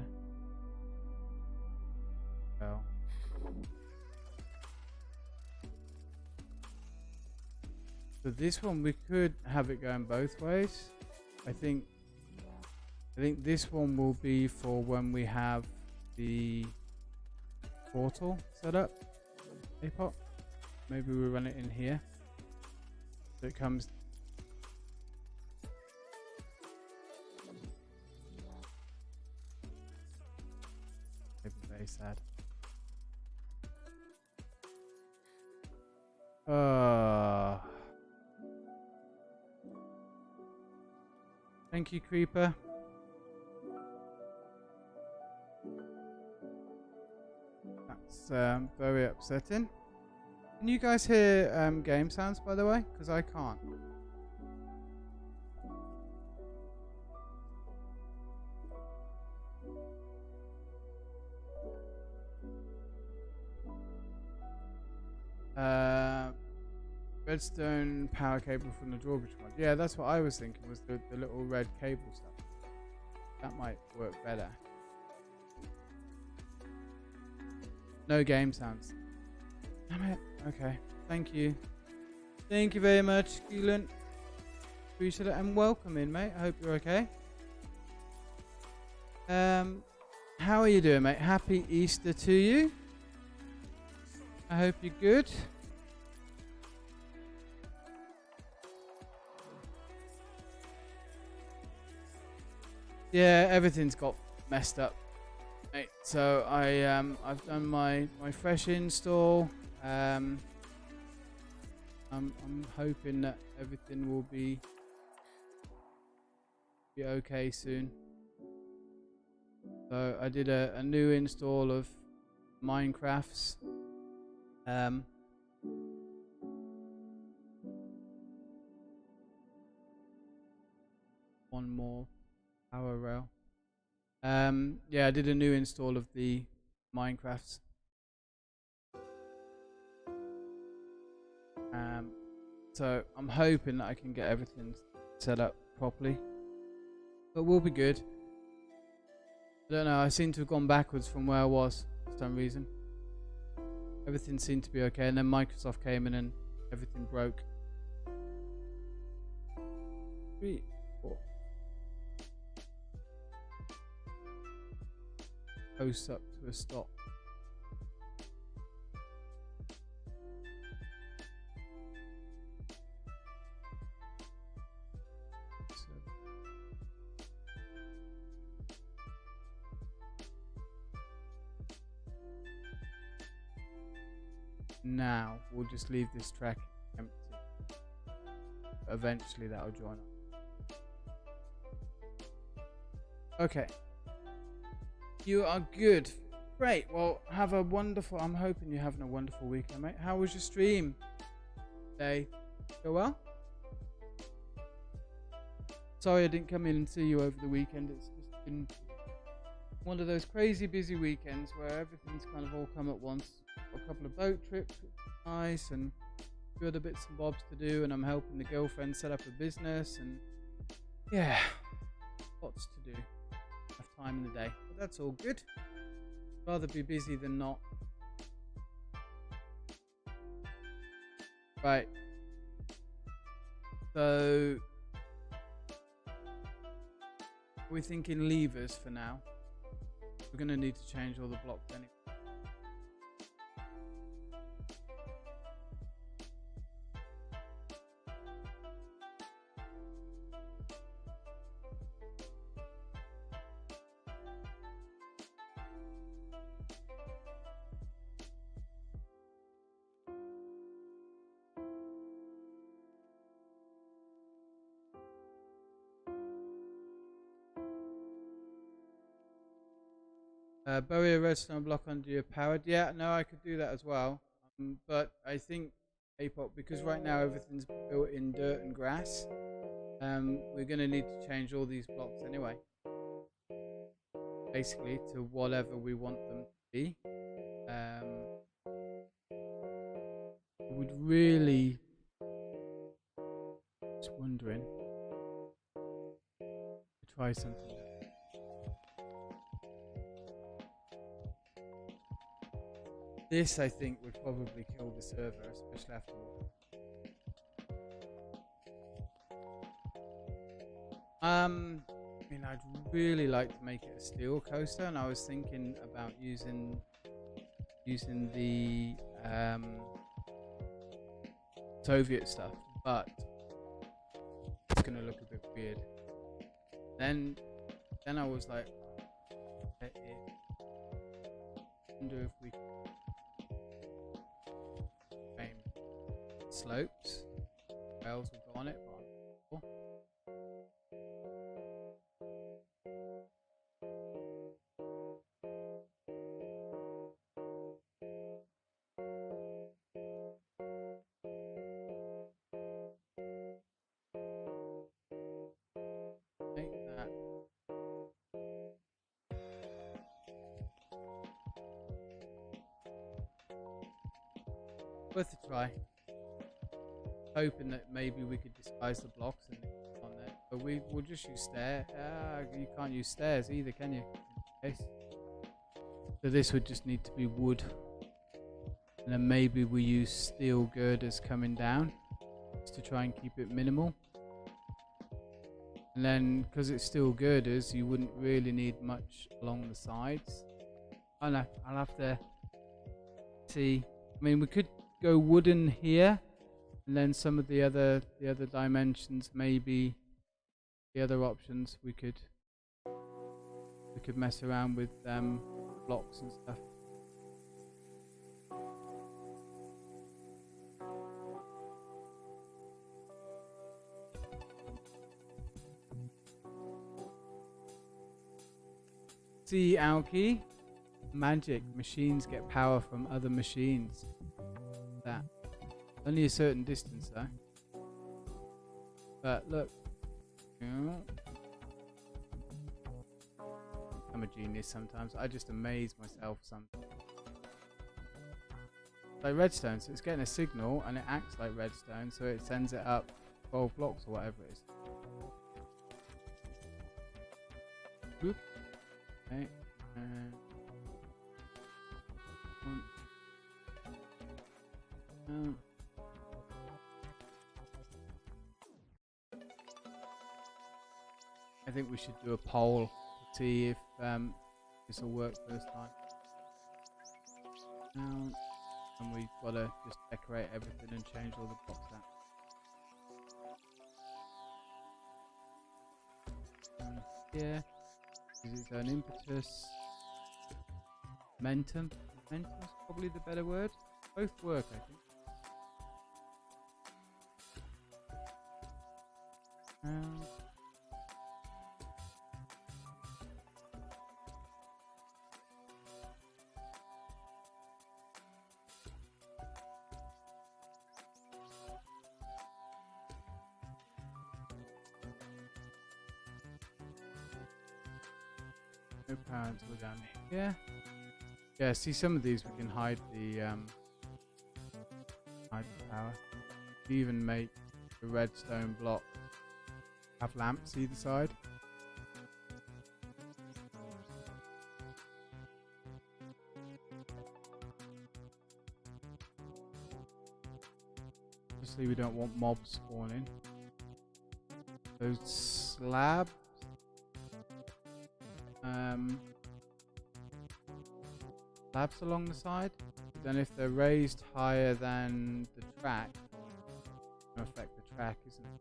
Well. So this one we could have it going both ways. I think this one will be for when we have the portal set up. APOT. Maybe we run it in here. So it comes. Maybe very sad. Thank you, Creeper. That's very upsetting. Can you guys hear game sounds, by the way? Because I can't. Redstone power cable from the drawbridge mod. Yeah, that's what I was thinking, was the little red cable stuff. That might work better. No game sounds. Damn it. Okay. Thank you. Thank you very much, Keelan. Appreciate it. And welcome in, mate. I hope you're okay. How are you doing, mate? Happy Easter to you. I hope you're good. Yeah, everything's got messed up, mate. So I've done my fresh install. I'm hoping that everything will be okay soon. So I did a new install of Minecraft's. One more power rail. Yeah, I did a new install of the Minecraft's. So I'm hoping that I can get everything set up properly, but we'll be good. I don't know, I seem to have gone backwards from where I was for some reason. Everything seemed to be okay, and then Microsoft came in and everything broke. 3, 4. Posts up to a stop. Now we'll just leave this track empty. Eventually that'll join up. Okay. You are good. Great. Well, have a wonderful. I'm hoping you're having a wonderful weekend, mate. How was your stream day? Go well? Sorry I didn't come in and see you over the weekend. It's just been one of those crazy busy weekends where everything's kind of all come at once. Got a couple of boat trips, which was nice, and a few other bits and bobs to do, and I'm helping the girlfriend set up a business, and yeah, lots to do. Enough time in the day, but that's all good. Rather be busy than not. Right. So we're thinking levers for now. We're going to need to change all the blocks anyway. Bury a redstone block under your powered. Yeah, no, I could do that as well. But I think APOP, because right now everything's built in dirt and grass, we're going to need to change all these blocks anyway. Basically, to whatever we want them to be. I would really just wondering to try something. This, I think, would probably kill the server, especially after. I mean, I'd really like to make it a steel coaster, and I was thinking about using the Soviet stuff, but it's gonna look a bit weird. Then I was like, I wonder if we can slopes. Rails will go on it. Make that. Worth a try. Hoping that maybe we could disguise the blocks and on there, but we'll just use stairs. You can't use stairs either, can you? So this would just need to be wood, and then maybe we use steel girders coming down just to try and keep it minimal. And then, because it's steel girders, you wouldn't really need much along the sides. Oh no, I'll have to see. I mean, we could go wooden here. And then some of the other dimensions, maybe the other options, we could mess around with blocks and stuff. See, Aoki, magic machines get power from other machines. That. Only a certain distance though. But look. I'm a genius sometimes. I just amaze myself sometimes. Like redstone, so it's getting a signal and it acts like redstone, so it sends it up 12 blocks or whatever it is. Whoop. Okay. I think we should do a poll to see if this will work first time. And we've got to just decorate everything and change all the blocks out. Yeah, is its own impetus. Momentum. Momentum is probably the better word. Both work, I think. No power until down here. Yeah, see some of these we can hide the power. You even make the redstone block have lamps either side. Obviously we don't want mobs spawning. Those slabs. Slabs along the side. But then if they're raised higher than the track, it's going to affect the track, isn't it?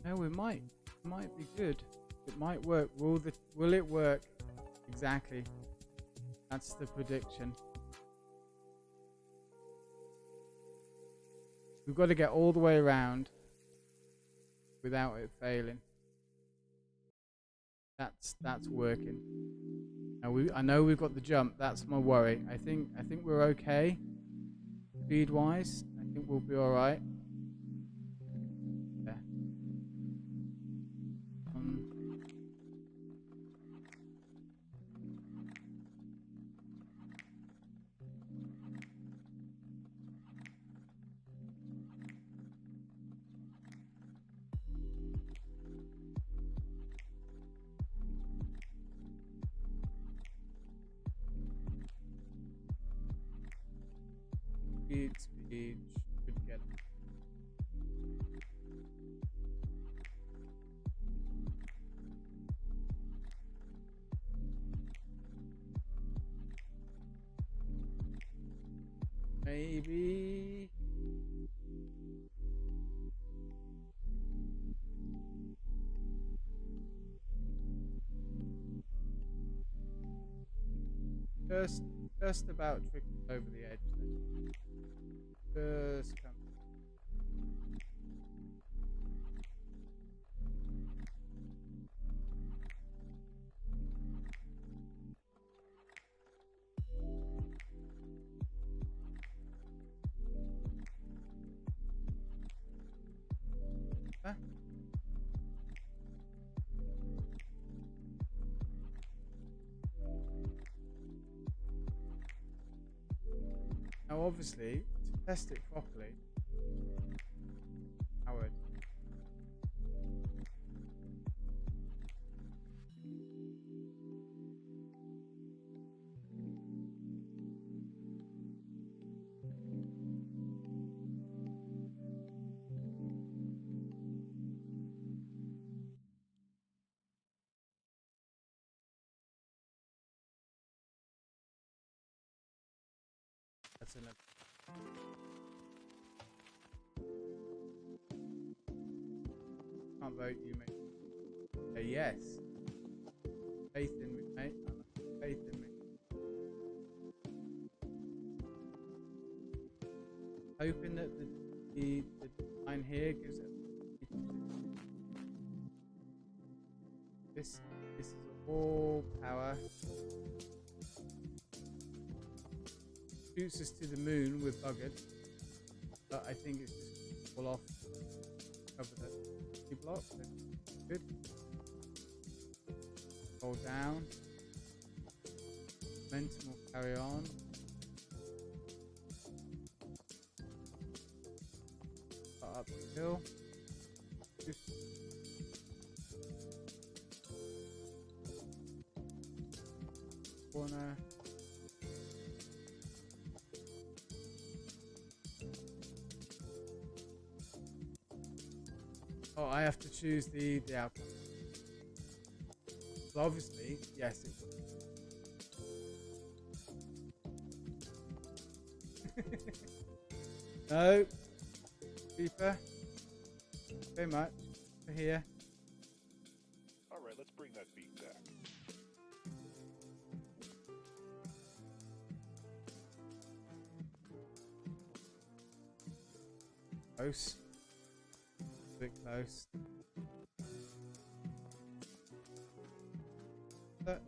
No, we might. It might be good. It might work. Will it work? Exactly. That's the prediction. We've got to get all the way around without it failing. That's working. Now I know we've got the jump. That's my worry. I think we're okay. Speed wise, I think we'll be all right. Yeah. Speed should get it. Maybe. Just about trickling over the edge then. Just come. Huh? Now obviously, to test it properly, Howard. That's enough. Can't vote you, mate. Say yes. Faith in me, mate. Faith in me. Hoping that the line here gives it. This is all power. Shoots us to the moon, we're buggered. But I think it's just fall off. Cover the block. Good. Hold down. Momentum will carry on. Up the hill. Corner. Oh, I have to choose the outcome. Well, obviously, yes. No. Deeper. Very much. For here. Alright, let's bring that beat back. Close. A bit close. But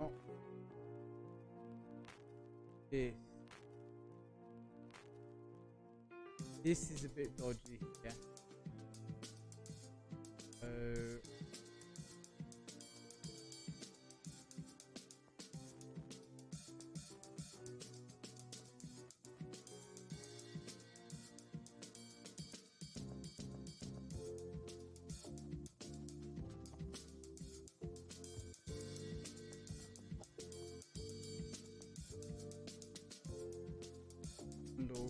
oh. This is a bit dodgy, yeah.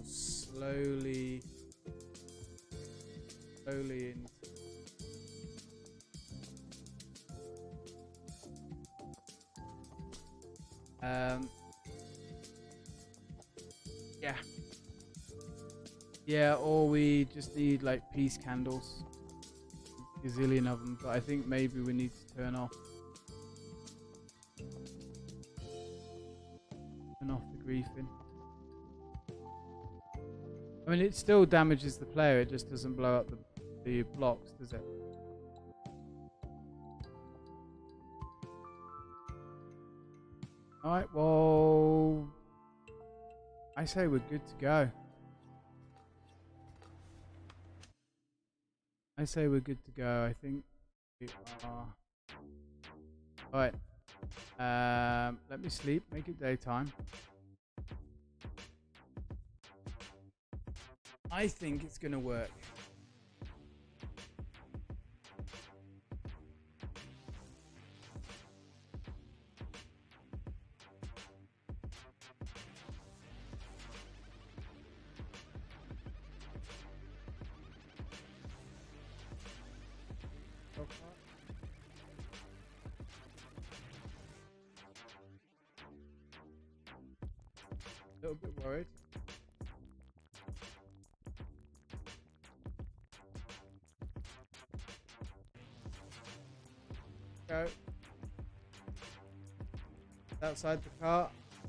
Slowly in. Um, yeah. Yeah, or we just need like peace candles. A gazillion of them, but I think maybe we need to turn off the griefing. I mean, it still damages the player, it just doesn't blow up the blocks, does it? Alright, well, I say we're good to go. I say we're good to go. I think we are. Alright. Let me sleep, make it daytime. I think it's gonna work. A little bit worried. Go. Outside the car.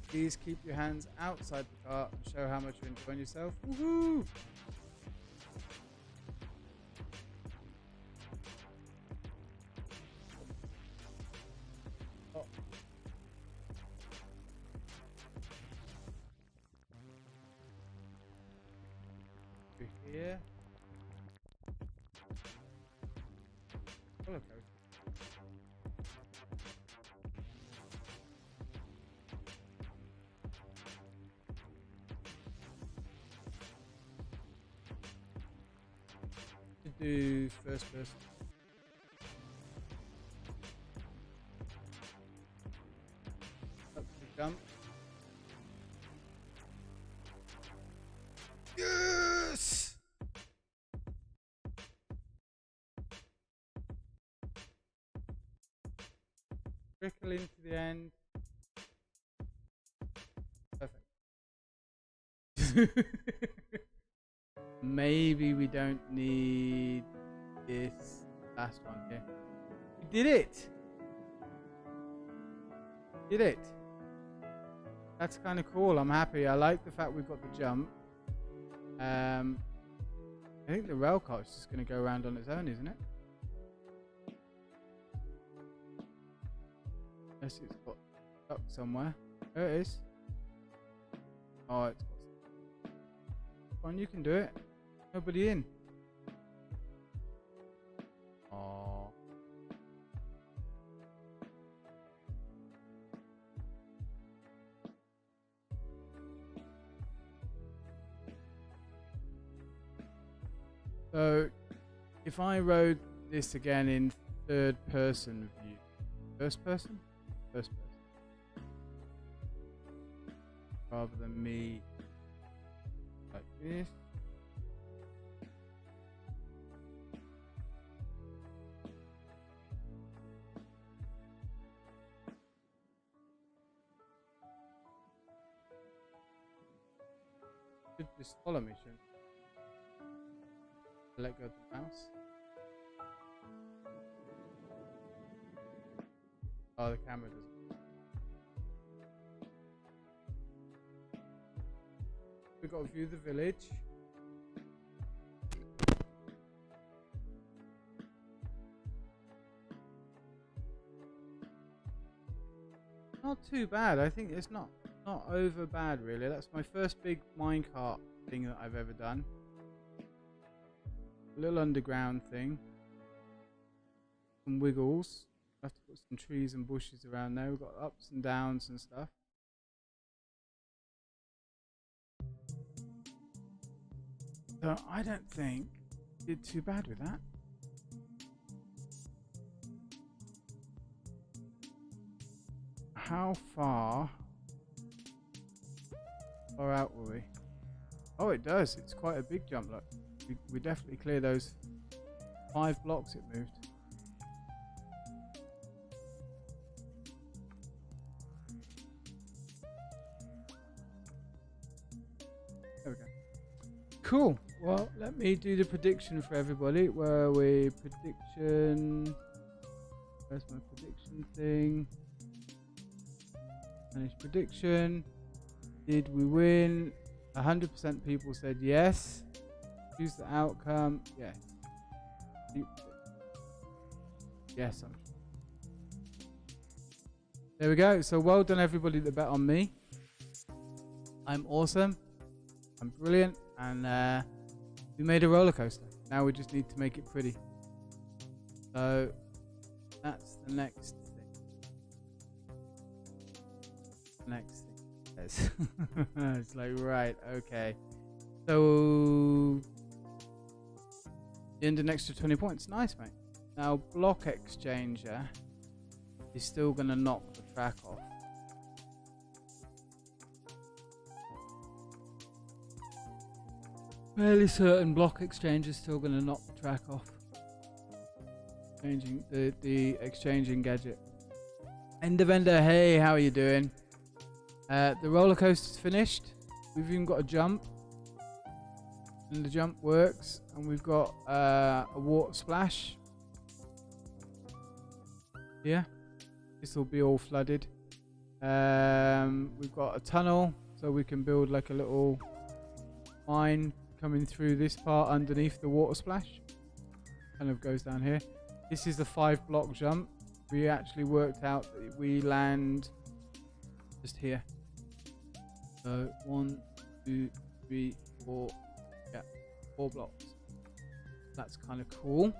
Please keep your hands outside the car and show how much you're enjoying yourself. Woohoo! Oh. Through here. Rollercoaster. Do first person. Up the jump. Yes! Trickle into the end. Perfect. Maybe we don't need this last one here. We did it! Did it! That's kind of cool. I'm happy. I like the fact we've got the jump. I think the rail car is just going to go around on its own, isn't it? Unless it's got stuck somewhere. There it is. Oh, it's got stuck. Come on, you can do it. Nobody in. Oh. So, if I rode this again in third person view, first person? First person. Rather than me like this. Should just follow me, shouldn't it? Let go of the mouse. Oh, the camera doesn't. We've got to view the village. Not too bad. I think it's not over bad really. That's my first big minecart thing that I've ever done. A little underground thing. Some wiggles. I have to put some trees and bushes around there. We've got ups and downs and stuff. So I don't think I did too bad with that. How far out were we? Oh, it does. It's quite a big jump. Look, we definitely clear those 5 blocks it moved. There we go. Cool. Well, let me do the prediction for everybody. Where are we? Prediction. Where's my prediction thing? Manage prediction. Did we win? 100% people said yes. Choose the outcome. Yes. Yes. There we go. So well done everybody that bet on me. I'm awesome. I'm brilliant. And we made a roller coaster. Now we just need to make it pretty. So that's the next thing. Next thing. Yes. It's like, right, okay. So you earned an extra 20 points. Nice, mate. Now block exchanger is still going to knock the track off. Fairly certain block exchange is still going to knock the track off. Changing the exchanging gadget. Ender Vendor, hey, how are you doing? The roller coaster's finished. We've even got a jump. And the jump works. And we've got a water splash. Yeah. This will be all flooded. We've got a tunnel. So we can build like a little mine coming through this part underneath the water splash. Kind of goes down here. This is the 5-block jump. We actually worked out that we land just here. So 1, 2, 3, 4. Yeah, 4 blocks. That's kind of cool.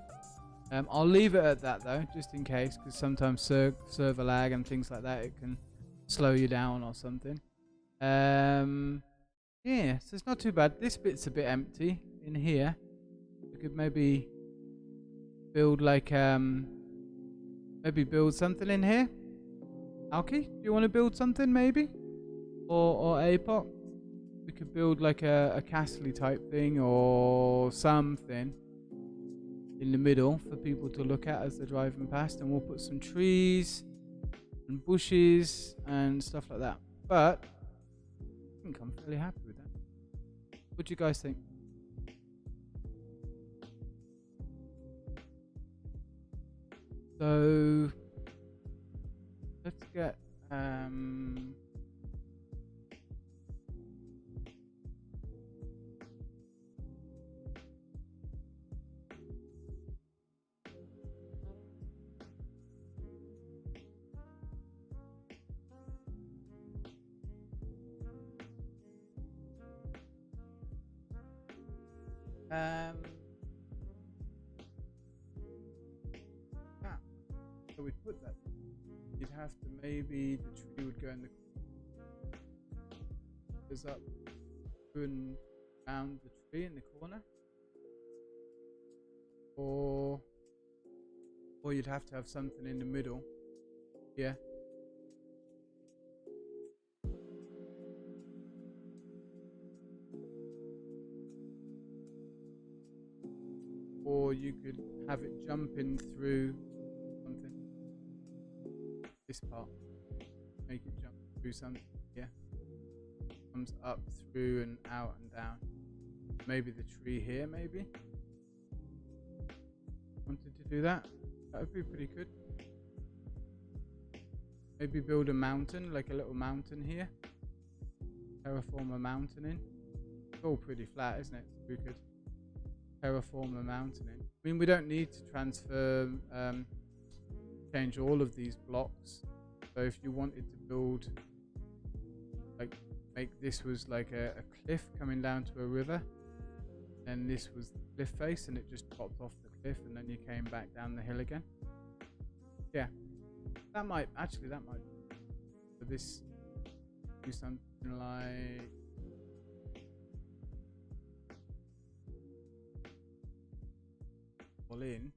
I'll leave it at that though, just in case, because sometimes server lag and things like that, it can slow you down or something. Yeah, so it's not too bad. This bit's a bit empty in here. We could maybe build like maybe build something in here. Alki, do you want to build something maybe? Or Apot? We could build like a castle type thing or something in the middle for people to look at as they're driving past, and we'll put some trees and bushes and stuff like that. But I think I'm fairly happy with that. What do you guys think? So let's get so we'd put that. You'd have to, maybe the tree would go in the goes up and around the tree in the corner, or you'd have to have something in the middle. Yeah. Or you could have it jumping through something. This part. Make it jump through something. Yeah. Comes up through and out and down. Maybe the tree here, maybe. Wanted to do that. That would be pretty good. Maybe build a mountain, like a little mountain here. Terraform a mountain in. It's all pretty flat, isn't it? So we could terraform a mountain in. I mean, we don't need to transfer, change all of these blocks. So if you wanted to build, like, make this was like a cliff coming down to a river, and this was the cliff face, and it just popped off the cliff, and then you came back down the hill again. Yeah, that might for this do something like all in.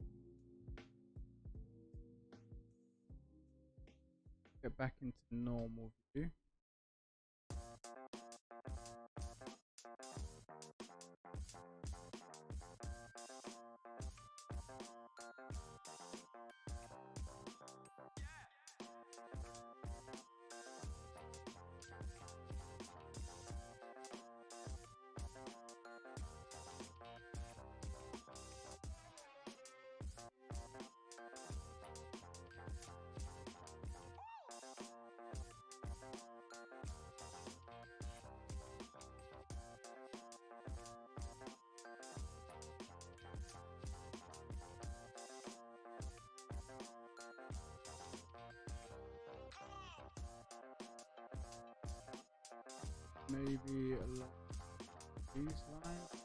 Get back into normal view. maybe along these lines.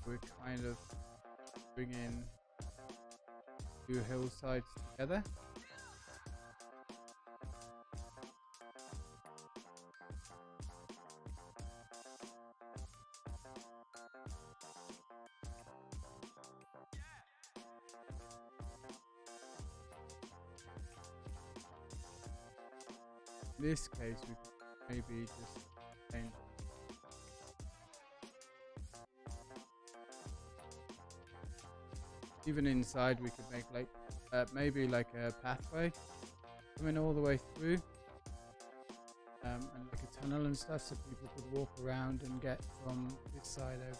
We're kind of bringing two hillsides together. In this case, we could maybe just change. Even inside, we could make like maybe like a pathway coming all the way through, and like a tunnel and stuff, so people could walk around and get from this side over.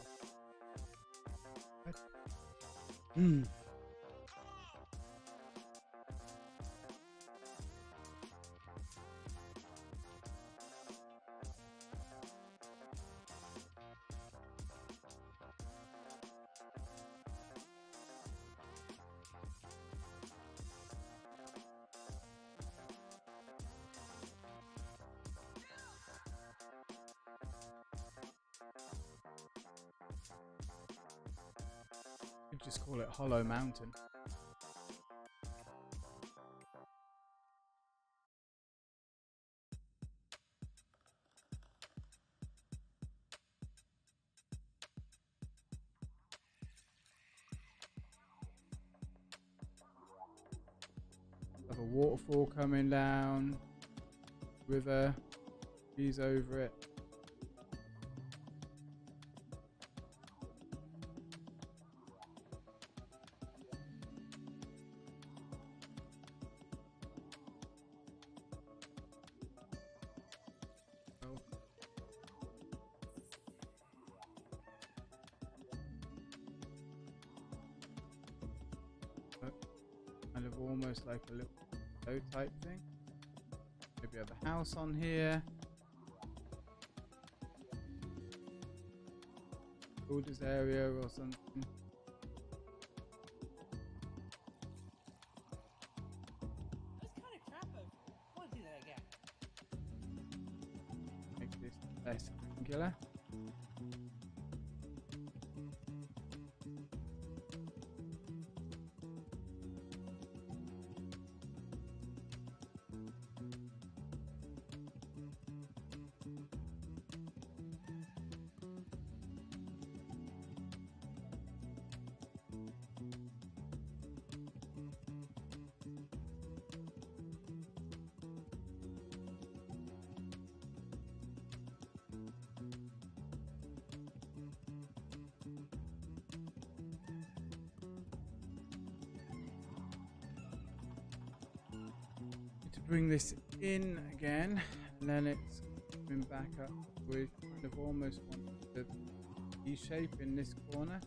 Just call it Hollow Mountain. Have a waterfall coming down, river, trees over it. Kind of almost like a little boat type thing. Maybe have a house on here. Builders area or something. That's kind of crap. I want to do that again. Make this less angular. Bring this in again, and then it's coming back up. We kind of almost want the E shape in this corner.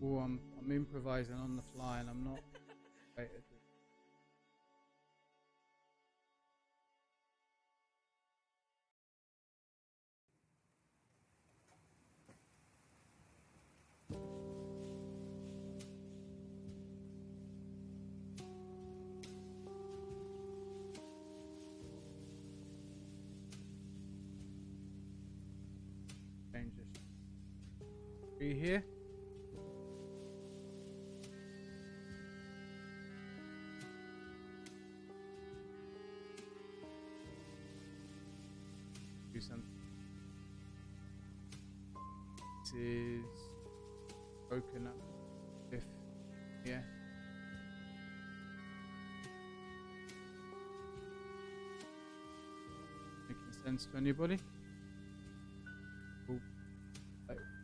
Oh, I'm improvising on the fly, and I'm not great at it. Change this tree here. Do something. This is broken up. If yeah. Making sense to anybody? We'll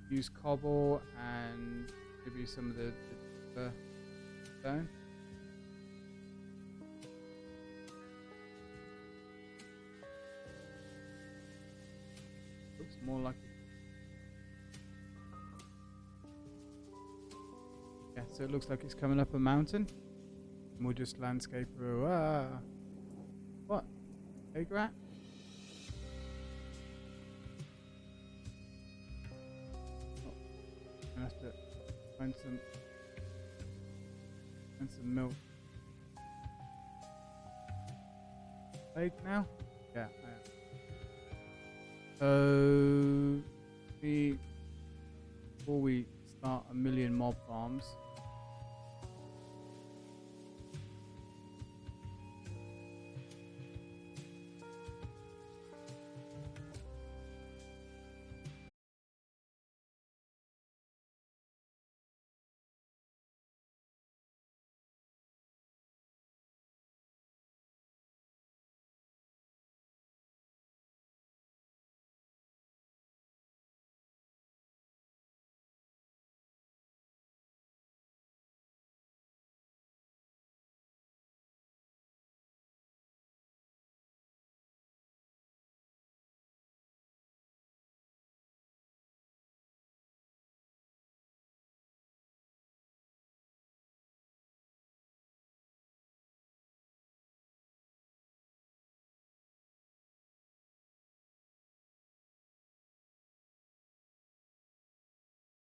use cobble and maybe some of the stone. looks more like. Yeah, so it looks like it's coming up a mountain. And we'll just landscape through. What? Hey, Grat? I have to find some milk. Egg now? Yeah, I am. So before we start a million mob farms,